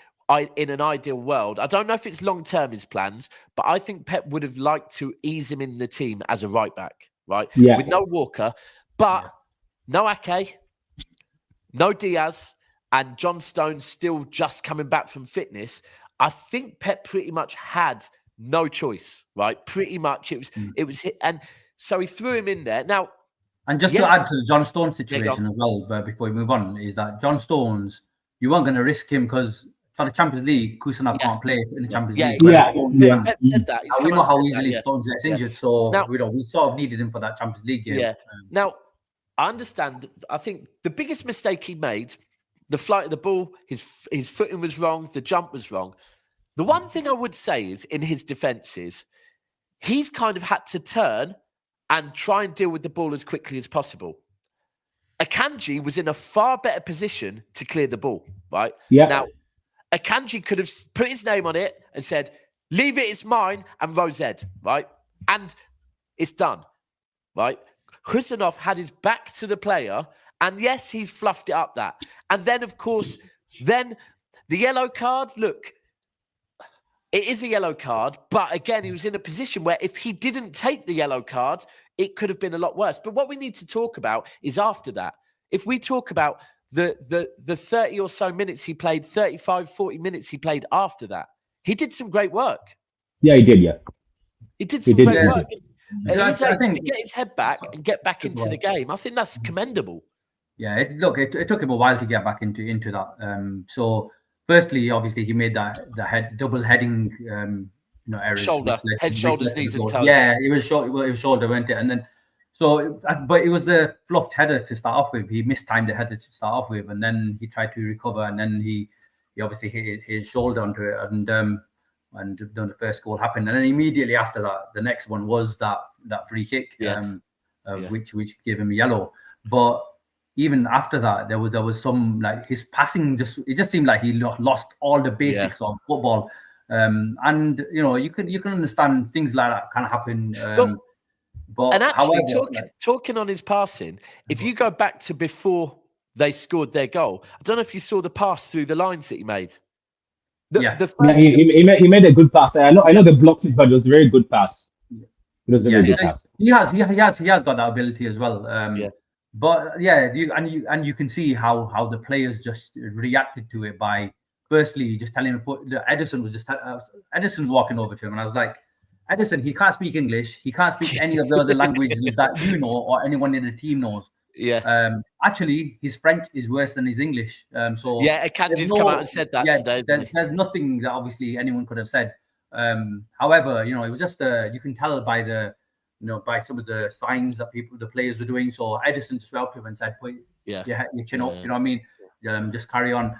in an ideal world, I don't know if it's long-term his plans, but I think Pep would have liked to ease him in the team as a right-back, right? Yeah. With no Walker, but no Ake, no Diaz, and John Stones still just coming back from fitness. I think Pep pretty much had no choice, right? Pretty much it was hit, and so he threw him in there. Now, and just to add to the John Stones situation as well, before we move on, is that John Stones, you weren't going to risk him because for the Champions League, Khusanov can't play in the Champions League. Pep said that. We know how easily Stones gets injured, so now, we sort of needed him for that Champions League game. Yeah. Now, I understand. I think the biggest mistake he made, the flight of the ball, his footing was wrong, the jump was wrong. The one thing I would say is, in his defence, is he's kind of had to turn and try and deal with the ball as quickly as possible. Akanji was in a far better position to clear the ball, right? Yeah. Now, Akanji could have put his name on it and said, "Leave it, it's mine," and Rosed, right? And it's done, right? Khusanov had his back to the player, and yes, he's fluffed it up that. And then, of course, the yellow card, look, it is a yellow card, but again, he was in a position where if he didn't take the yellow card, it could have been a lot worse. But what we need to talk about is after that. If we talk about the 30 or so minutes he played, 35, 40 minutes he played after that, he did some great work. Yeah, he did, yeah. He did some great work. at his age, to get his head back and get back into the game, I think that's commendable. Yeah, it took him a while to get back into that. So firstly, obviously, he made the double heading errors. Shoulder, head, shoulders, knees, and toes. Yeah, it was shoulder, went it, and then but it was the fluffed header to start off with. He mistimed the header to start off with, and then he tried to recover, and then he obviously hit his shoulder onto it, and the first goal happened, and then immediately after that, the next one was that free kick, which gave him a yellow. But even after that, there was some, like, his passing it just seemed like he lost all the basics of football. And you can understand things like that can happen. But and actually, talking on his passing, if you go back to before they scored their goal, I don't know if you saw the pass through the lines that he made. He made a good pass. I know they blocked it, but it was a very good pass. It was a very good pass. He has got that ability as well. But you can see how the players just reacted to it by firstly just telling him. Edison walking over to him, and I was like, Edison, he can't speak English. He can't speak any of the other languages that you know or anyone in the team knows. Yeah. Actually, his French is worse than his English. So Akanji's come out and said that today. There's nothing that obviously anyone could have said. However, it was just you can tell by by some of the signs that the players were doing. So Edison just went up to him and said, "Put your chin up." You know what I mean? Just carry on.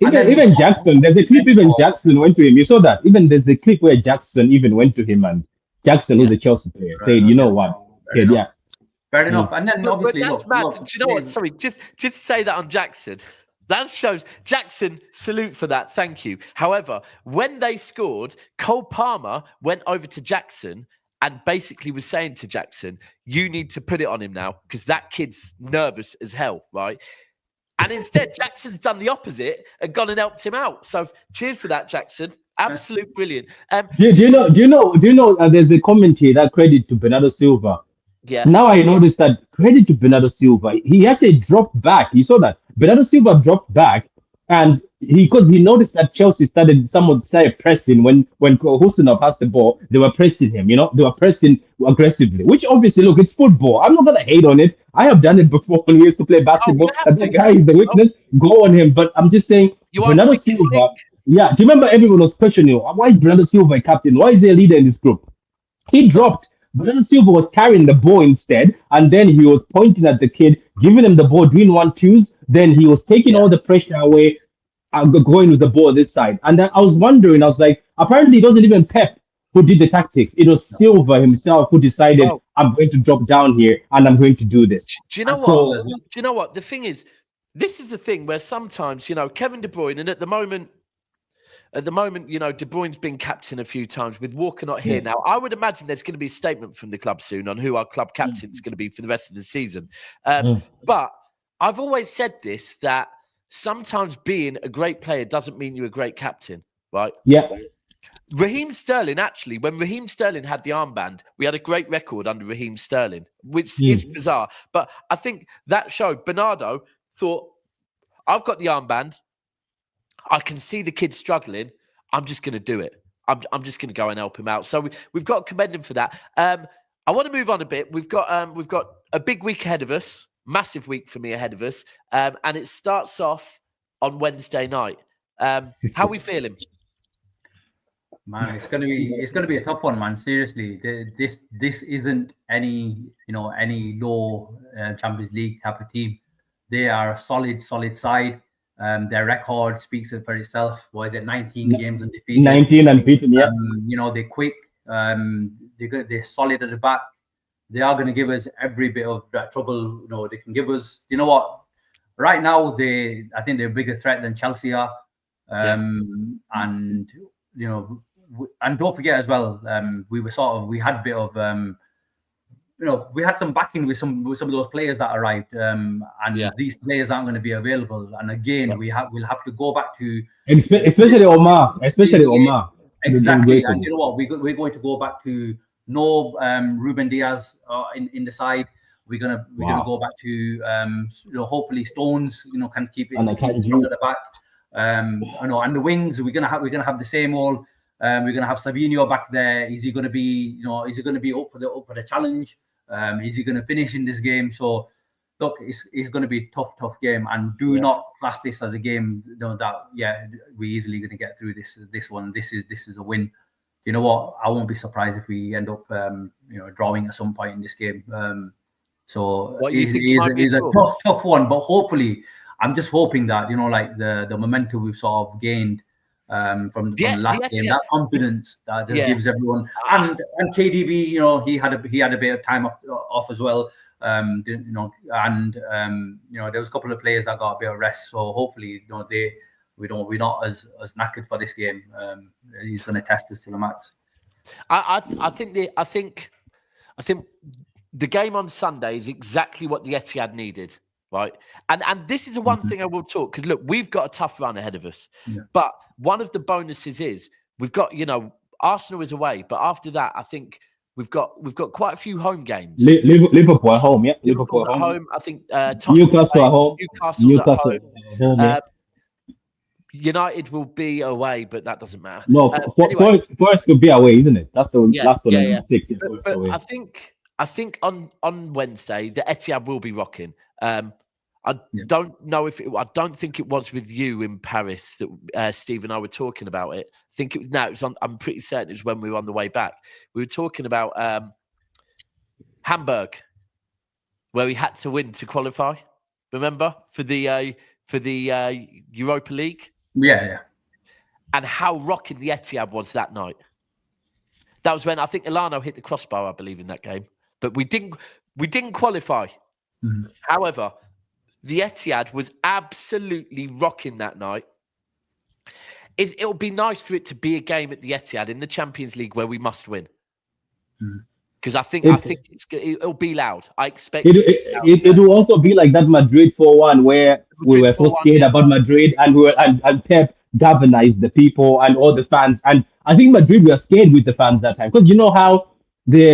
Even Jackson, there's a clip. Even Jackson went to him. You saw that. Even there's a clip where Jackson even went to him, and Jackson, who's a Chelsea player, said, "You know what, kid? Yeah, fair enough." And then obviously, that's mad. Do you know what? Sorry, just say that on Jackson. That shows Jackson. Salute for that. Thank you. However, when they scored, Cole Palmer went over to Jackson and basically was saying to Jackson, "You need to put it on him now because that kid's nervous as hell, right?" And instead, Jackson's done the opposite and gone and helped him out. So, cheers for that, Jackson. Absolute brilliant. Do you know? There's a comment here that credit to Bernardo Silva. Yeah. Now I noticed that credit to Bernardo Silva. He actually dropped back. You saw that Bernardo Silva dropped back, and because he noticed that Chelsea started pressing when Khusanov passed the ball. They were pressing him. They were pressing aggressively. Which obviously, look, it's football. I'm not gonna hate on it. I have done it before when we used to play basketball. The guy is the witness. Go on him. But I'm just saying, Bernardo Silva. Yeah, do you remember everyone was questioning, why is Bernardo Silva a captain? Why is he a leader in this group? He dropped. Bernardo Silva was carrying the ball instead, and then he was pointing at the kid, giving him the ball, doing 1-2s. Then he was taking all the pressure away, going with the ball this side. And then I was wondering, I was like, apparently it wasn't even Pep who did the tactics. It was Silva himself who decided, I'm going to drop down here and I'm going to do this. Do you know what? Do you know what? The thing is, this is the thing where sometimes, Kevin De Bruyne, and at the moment, De Bruyne's been captain a few times with Walker not here now. I would imagine there's going to be a statement from the club soon on who our club captain is going to be for the rest of the season. But I've always said this, that sometimes being a great player doesn't mean you're a great captain, right? Yeah. Raheem Sterling, actually, when Raheem Sterling had the armband, we had a great record under Raheem Sterling, which is bizarre. But I think that showed Bernardo thought, I've got the armband. I can see the kid struggling. I'm just going to do it. I'm just going to go and help him out. So we've got to commend him for that. I want to move on a bit. We've got a big week ahead of us, massive week for me ahead of us, and it starts off on Wednesday night. How are we feeling? Man, it's gonna be a tough one, man. Seriously, this isn't any low Champions League type of team. They are a solid side. Their record speaks for itself. What is it? 19 games undefeated. 19 unbeaten. Yeah. They're quick. They're solid at the back. They are going to give us every bit of that trouble. They can give us. You know what? Right now, I think they're a bigger threat than Chelsea are. And and don't forget as well. We had a bit of. We had some backing with some of those players that arrived, and these players aren't going to be available. And again, we'll have to go back to especially Omar. Exactly, and you know what? We're going to go back to no Ruben Diaz in the side. We're gonna go back to hopefully Stones can keep it strong at the back. And the wings we're gonna have the same old We're gonna have Savinho back there. Is he gonna be, is he gonna be up for the challenge? Is he gonna finish in this game? So look, it's gonna be a tough game, and do not class this as a game that we're easily gonna get through this one. This is a win. You know what? I won't be surprised if we end up drawing at some point in this game. So it's a tough one, but hopefully, I'm just hoping that like the momentum we've sort of gained from the last game, that confidence that just gives everyone, and KDB, he had a bit of time off as well, and there was a couple of players that got a bit of rest, so hopefully we're not as knackered for this game. He's going to test us to the max. I think the game on Sunday is exactly what the Etihad needed. Right. And this is the one thing I will talk, because look, we've got a tough run ahead of us. Yeah. But one of the bonuses is we've got, Arsenal is away. But after that, I think we've got quite a few home games. Liverpool at home, yeah. Liverpool at home. I think Newcastle at home. Newcastle at home. Yeah. United will be away, but that doesn't matter. No, anyway. Forest could be away, isn't it? That's the last one. Yeah. 6. But I think on Wednesday the Etihad will be rocking. I don't know I don't think it was with you in Paris that Steve and I were talking about it. I think I'm pretty certain it was when we were on the way back. We were talking about Hamburg, where we had to win to qualify. Remember for the Europa League? Yeah. And how rocking the Etihad was that night. That was when I think Elano hit the crossbar, I believe, in that game. But we didn't qualify. Mm-hmm. However, the Etihad was absolutely rocking that night. It'll be nice for it to be a game at the Etihad in the Champions League where we must win. Because I think it'll be loud. I expect it will also be like that Madrid 4-1 where we were so scared about Madrid, and Pep galvanized the people and all the fans. And I think Madrid were scared with the fans that time, because you know how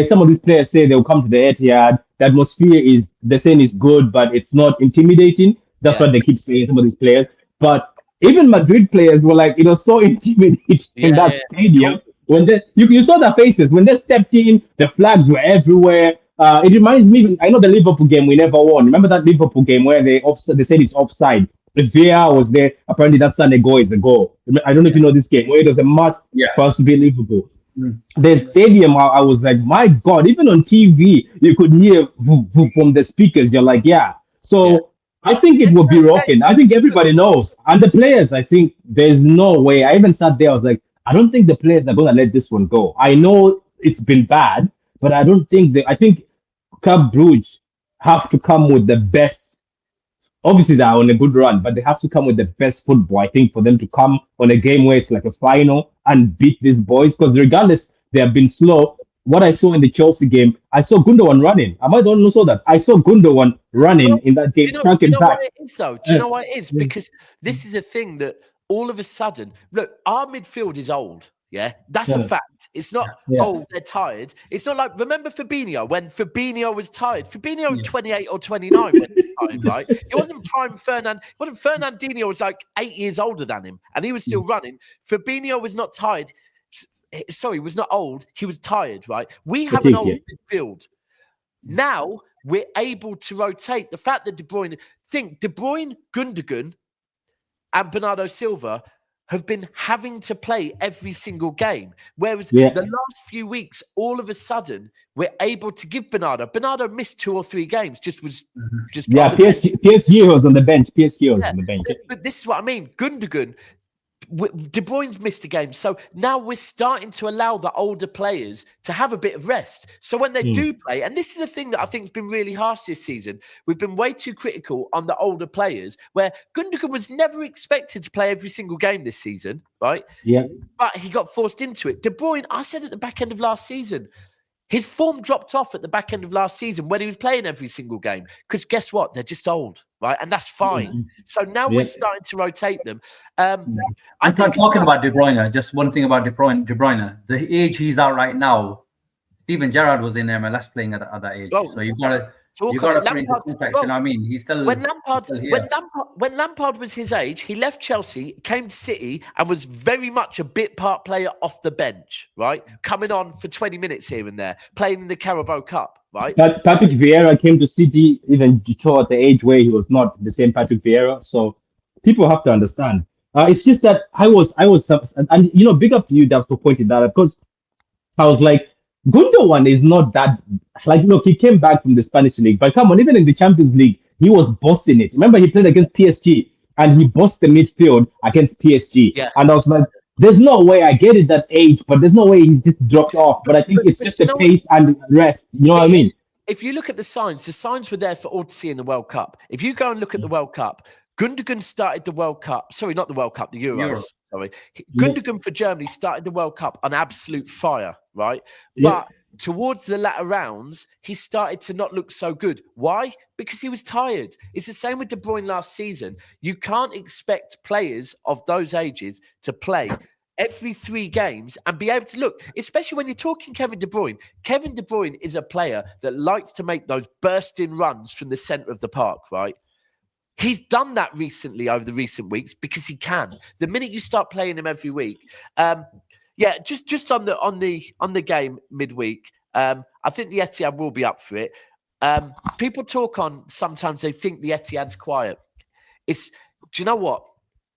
some of these players say they'll come to the Etihad. The atmosphere they're saying is good, but it's not intimidating. That's what they keep saying, some of these players. But even Madrid players were like, it was so intimidating in that stadium. When you saw their faces when they stepped in, the flags were everywhere. It reminds me, I know the Liverpool game we never won. Remember that Liverpool game where they said it's offside? The VAR was there. Apparently that Sunday goal is a goal. I don't know if you know this game where it was a must for us to be Liverpool. The stadium, I was like, my God, even on TV, you could hear from the speakers. You're like, So I think it will be rocking. I think everybody knows. And the players, I think there's no way. I even sat there, I was like, I don't think the players are going to let this one go. I know it's been bad, but I don't think I think Club Brugge have to come with the best. Obviously, they're on a good run, but they have to come with the best football, I think, for them to come on a game where it's like a final and beat these boys. Because regardless, they have been slow. What I saw in the Chelsea game, I saw Gundogan running. Am I the one who saw that? I saw Gundogan running in that game. Do you know what it is, though? Do you know what it is? Because this is a thing that all of a sudden, look, our midfield is old. Yeah, that's a fact. It's not, they're tired. It's not like, remember Fabinho, when Fabinho was tired? Fabinho was 28 or 29 when he was tired, right? It wasn't prime Fernandinho was like 8 years older than him, and he was still running. Fabinho was not tired. Sorry, was not old. He was tired, right? We have an old midfield. Now, we're able to rotate. The fact that De Bruyne, Gundogan, and Bernardo Silva have been having to play every single game. Whereas the last few weeks, all of a sudden, we're able to give Bernardo. Bernardo missed 2 or 3 games. PSG was on the bench. PSG was on the bench. But this is what I mean. Gundogan, De Bruyne's missed a game. So now we're starting to allow the older players to have a bit of rest. So when they do play, and this is a thing that I think has been really harsh this season, we've been way too critical on the older players, where Gundogan was never expected to play every single game this season, right? Yeah. But he got forced into it. De Bruyne, I said at the back end of last season, his form dropped off at the back end of last season when he was playing every single game. Because guess what? They're just old, right? And that's fine. So now we're starting to rotate them. I'm talking about De Bruyne. Just one thing about De Bruyne. The age he's at right now, Steven Gerrard was in MLS playing at that age. So you've got to You got to put into context. Well, you know what I mean? He's still when Lampard was his age, he left Chelsea, came to City, and was very much a bit part player off the bench, right? Coming on for 20 minutes here and there, playing in the Carabao Cup, right? But Patrick Vieira came to City even towards the age where he was not the same Patrick Vieira. So people have to understand. It's just that I was, and you know, big up to you, Dave, for pointing that out, because I was like, Gundogan is not that, like, look, he came back from the Spanish league, but come on, even in the Champions League, he was bossing it. Remember, he played against PSG and he bossed the midfield against PSG. Yeah. And I was like, there's no way, I get it that age, but there's no way he's just dropped off. But I think it's just the pace and rest. You know what I mean? If you look at the signs were there for all to see in the World Cup. If you go and look at the World Cup, Gundogan started the World Cup. Sorry, not the World Cup, the Euros. Sorry. Gundogan for Germany started the World Cup on absolute fire, right? But towards the latter rounds, he started to not look so good. Why? Because he was tired. It's the same with De Bruyne last season. You can't expect players of those ages to play every 3 games and be able to look, especially when you're talking Kevin De Bruyne. Kevin De Bruyne is a player that likes to make those bursting runs from the centre of the park, right? He's done that recently over the recent weeks because he can. The minute you start playing him every week, just on the game midweek, I think the Etihad will be up for it. People talk on sometimes they think the Etihad's quiet. Do you know what?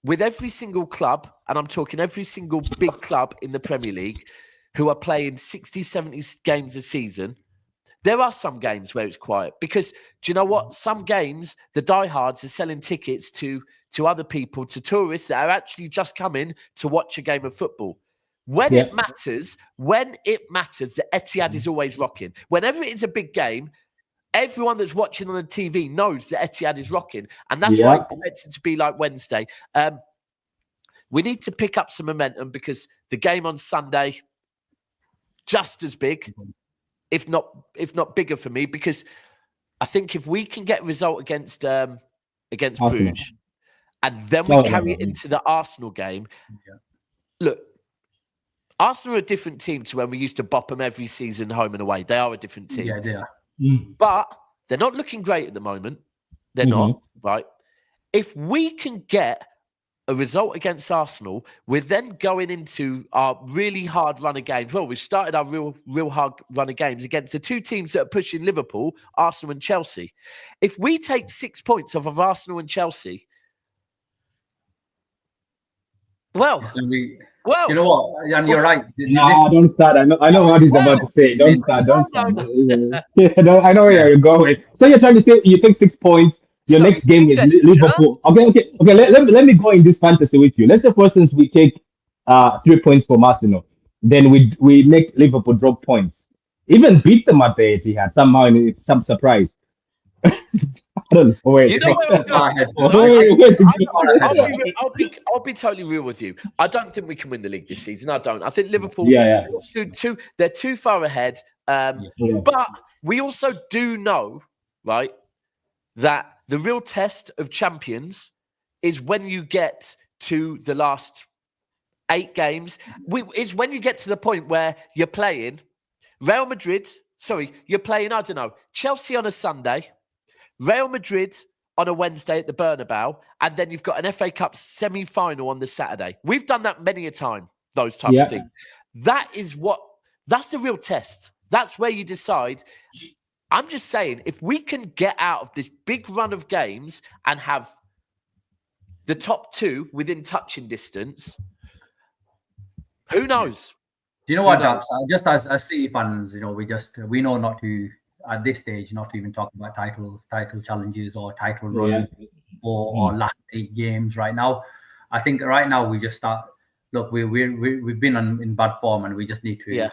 With every single club, and I'm talking every single big club in the Premier League, who are playing 60, 70 games a season, there are some games where it's quiet because, do you know what? Some games, the diehards are selling tickets to other people, to tourists that are actually just coming to watch a game of football. When it matters, the Etihad is always rocking. Whenever it is a big game, everyone that's watching on the TV knows the Etihad is rocking. And that's why it's meant to be like Wednesday. We need to pick up some momentum because the game on Sunday, just as big, if not bigger for me, because I think if we can get a result against Bruges, and then we carry it into the Arsenal game, look, Arsenal are a different team to when we used to bop them every season home and away. They are a different team. Yeah, they are. But they're not looking great at the moment. They're not, right? If we can get a result against Arsenal, we're then going into our really hard run of games. Well, we've started our real hard run of games against the 2 teams that are pushing Liverpool, Arsenal and Chelsea. If we take 6 points off of Arsenal and Chelsea, well, you know what? And you're right. Don't start. I know what he's about to say. Don't start. I know where you're going. So you're trying to say you take 6 points. Your next game is Liverpool. Okay. Let me go in this fantasy with you. Let's say, for instance, we take 3 points from Arsenal. Then we make Liverpool drop points. Even beat them at the Etihad somehow, and it's some surprise. I don't know. Wait. You know I'll be totally real with you. I don't think we can win the league this season. I don't. I think Liverpool. They're too far ahead. But we also do know, right, that the real test of champions is when you get to the last 8 games. Is when you get to the point where you're playing Real Madrid. Sorry, you're playing, I don't know, Chelsea on a Sunday, Real Madrid on a Wednesday at the Bernabeu, and then you've got an FA Cup semi-final on the Saturday. We've done that many a time, those type of things. That's the real test. That's where you decide. I'm just saying, if we can get out of this big run of games and have the top 2 within touching distance, who knows? Do you know what, Daps? Just as City fans, you know, we know not to, at this stage, not to even talk about title challenges or title run or last 8 games right now. I think right now we just start. Look, we've been in bad form, and we just need to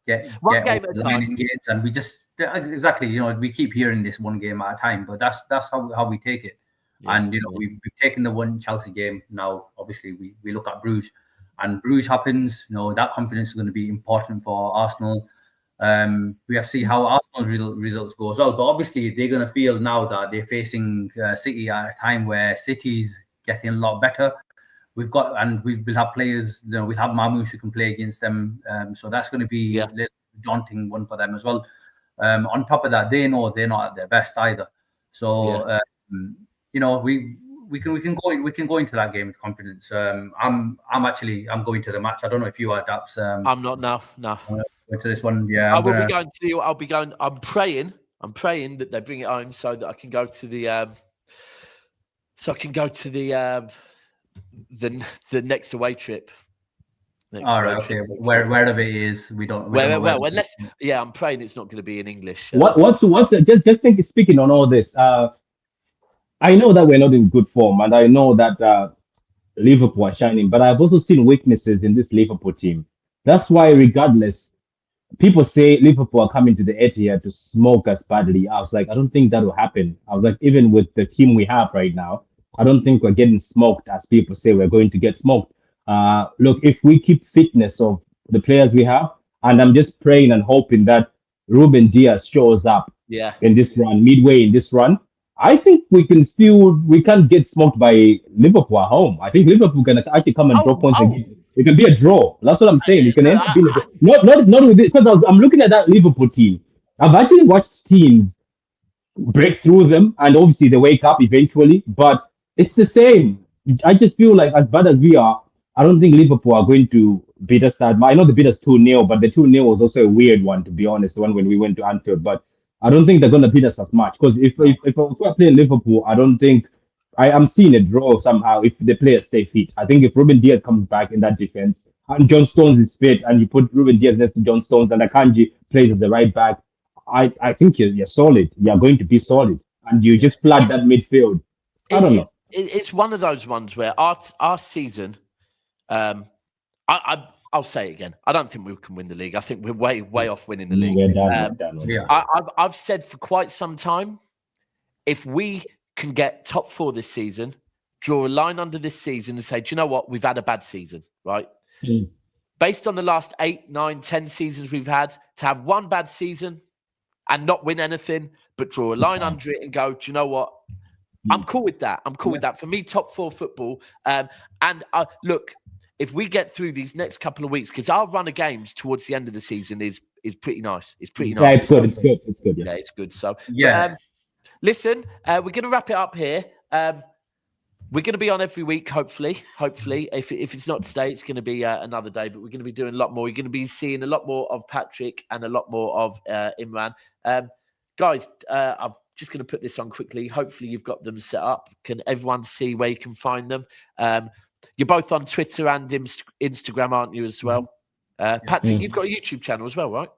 get one game at a time in games, and we just exactly. You know, we keep hearing this one game at a time, but that's how we take it. And you know, we've taken the one Chelsea game. Now, obviously, we look at Bruges. And Bruges happens, you know, that confidence is going to be important for Arsenal. We have to see how Arsenal results go as well. But obviously, they're going to feel now that they're facing City at a time where City's getting a lot better. We will have players, you know, we'll have Marmoush who can play against them. So that's going to be a little daunting one for them as well. On top of that, they know they're not at their best either. So we can go into that game with confidence. I'm going to the match. I don't know if you are, Daps. I'm not now. No. To this one, yeah. I'll be going. I'm praying that they bring it home so that I can go to the the next away trip. All right, okay. Wherever it is, we don't. Unless, I'm praying it's not going to be in English. What's speaking on all this. I know that we're not in good form, and I know that Liverpool are shining, but I've also seen weaknesses in this Liverpool team. That's why, regardless, people say Liverpool are coming to the Etihad to smoke us badly. I was like, I don't think that will happen. I was like, even with the team we have right now, I don't think we're getting smoked as people say we're going to get smoked. Look, if we keep fitness of the players we have, and I'm just praying and hoping that Ruben Diaz shows up in this run, midway in this run, I think we can't get smoked by Liverpool at home. I think Liverpool can actually come and draw points again. It can be a draw. That's what I'm saying. It can end up being a draw. Not with it, because I'm looking at that Liverpool team. I've actually watched teams break through them, and obviously they wake up eventually, but it's the same. I just feel like, as bad as we are, I don't think Liverpool are going to beat us that much. I know they beat us 2-0, but the 2-0 was also a weird one, to be honest, the one when we went to Anfield. But I don't think they're going to beat us as much, because if we're playing Liverpool, I don't think I'm seeing a draw somehow if the players stay fit. I think if Ruben Diaz comes back in that defense and John Stones is fit, and you put Ruben Diaz next to John Stones and Akanji plays as the right back, I think you're solid. You're going to be solid, and you just flood that midfield. I don't know. It's one of those ones where our season. I'll say it again. I don't think we can win the league. I think we're way off winning the league. We're done. I've said for quite some time, if we can get top 4 this season, draw a line under this season and say, do you know what? We've had a bad season, right? Based on the last 8, 9, 10 seasons we've had, to have one bad season and not win anything, but draw a line under it and go, do you know what? I'm cool with that. With that. For me, top 4 football. Look, if we get through these next couple of weeks, because our run of games towards the end of the season is pretty nice. It's pretty nice. Yeah, it's good. Yeah, it's good. So, listen, we're going to wrap it up here. We're going to be on every week, hopefully. If it's not today, it's going to be another day, but we're going to be doing a lot more. You're going to be seeing a lot more of Patrick and a lot more of Imran. Guys, I'm just going to put this on quickly. Hopefully you've got them set up. Can everyone see where you can find them? You're both on Twitter and Instagram, aren't you, as well? Patrick, you've got a YouTube channel as well, right?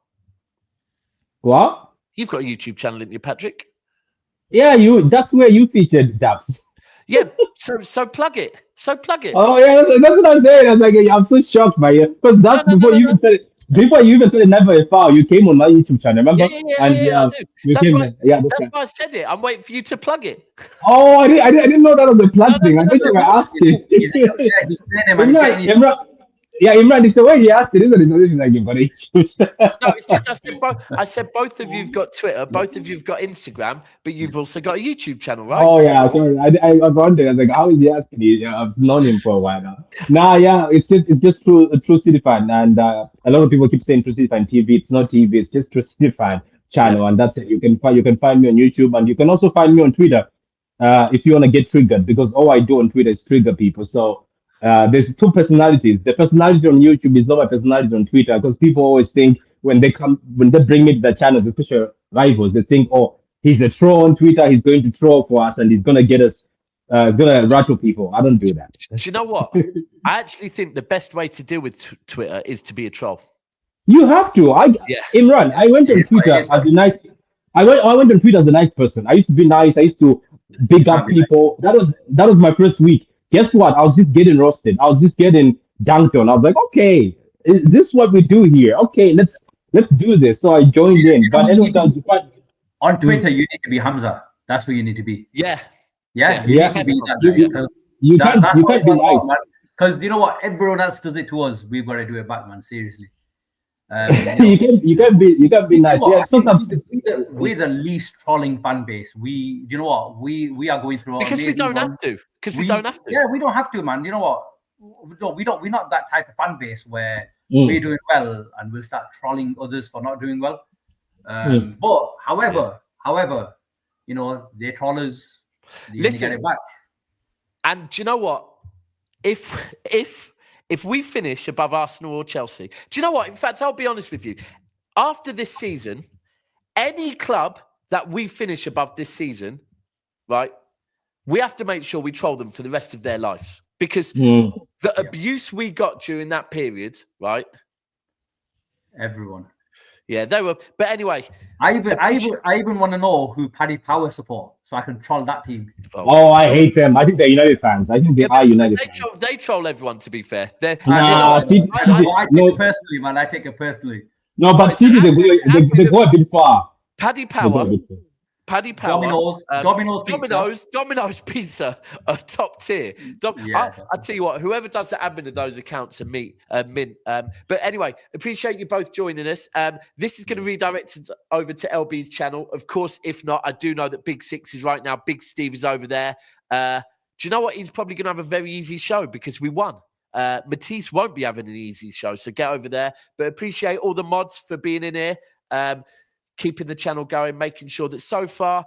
What? You've got a YouTube channel, didn't you, Patrick? Yeah, that's where you featured, Daps. Yeah, so plug it. Oh, yeah, that's what I'm saying. I'm like, I'm so shocked by it. Because that's before you even said it. Before you even said it, never a foul, you came on my YouTube channel, remember? Yeah, that's why I said it. I'm waiting for you to plug it. Oh, I didn't know that was a plug thing. I thought you were asking. Imran, it's the way he asked it, isn't it? It's like you've got No, it's just I said both of you've got Twitter, both of you've got Instagram, but you've also got a YouTube channel, right? Oh yeah, sorry. I was wondering. I was like, how is he asking you? Yeah, I've known him for a while now. It's just True City Fan, and a lot of people keep saying True City Fan TV. It's not TV. It's just True City Fan channel, and that's it. You can find me on YouTube, and you can also find me on Twitter if you want to get triggered, because all I do on Twitter is trigger people. So. There's 2 personalities. The personality on YouTube is not my personality on Twitter, because people always think when they bring me to the channels, especially rivals, they think, oh, he's a troll on Twitter, he's going to troll for us and he's going to get us, he's going to rattle people. I don't do that. Do you know what? I actually think the best way to deal with Twitter is to be a troll. You have to. Imran, I went on Twitter as a nice. I went on Twitter as a nice person. I used to be nice. I used to big up people. That was my first week. Guess what? I was just getting roasted. I was just getting dunked on. I was like, okay, is this what we do here? Okay, let's do this. So I joined in. But anyone else, on Twitter, you need to be Hamza. That's who you need to be. Yeah. You need to be that. You can't be nice. Because you know what? Everyone else does it to us. We've got to do it back, man. Seriously. You can't be nice. We're the least trolling fan base. We are going through because we don't have to. Because we don't have to. Yeah, we don't have to, man. You know what? We're not that type of fan base where we're doing well and we'll start trolling others for not doing well. But however, you know, they're trawlers. You're gonna get it back. And do you know what? If we finish above Arsenal or Chelsea, do you know what? In fact, I'll be honest with you. After this season, any club that we finish above this season, right, we have to make sure we troll them for the rest of their lives. Because the abuse we got during that period, right? Everyone. Yeah, they were. But anyway, I even want to know who Paddy Power support, so I can troll that team. Oh, I hate them. I think they're United fans. I think they are United fans. They troll everyone. To be fair, I take it personally, man. I take it personally. No, but City they go a bit far. Paddy Power. Domino's pizza, top tier. I tell you what, whoever does the admin of those accounts are mint. But anyway, appreciate you both joining us. This is going to redirect it over to LB's channel. Of course, if not, I do know that Big Six is right now. Big Steve is over there. Do you know what? He's probably going to have a very easy show because we won. Matisse won't be having an easy show, so get over there. But appreciate all the mods for being in here. Keeping the channel going, making sure that so far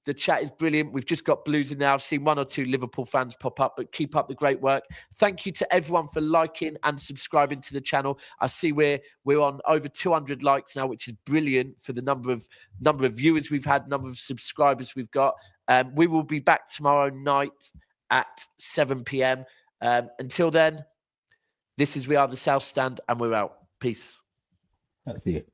the chat is brilliant. We've just got blues in there. I've seen 1 or 2 Liverpool fans pop up, but keep up the great work. Thank you to everyone for liking and subscribing to the channel. I see we're on over 200 likes now, which is brilliant for the number of viewers we've had, number of subscribers we've got. We will be back tomorrow night at 7 p.m. Until then, this is We Are the South Stand, and we're out. Peace. That's it.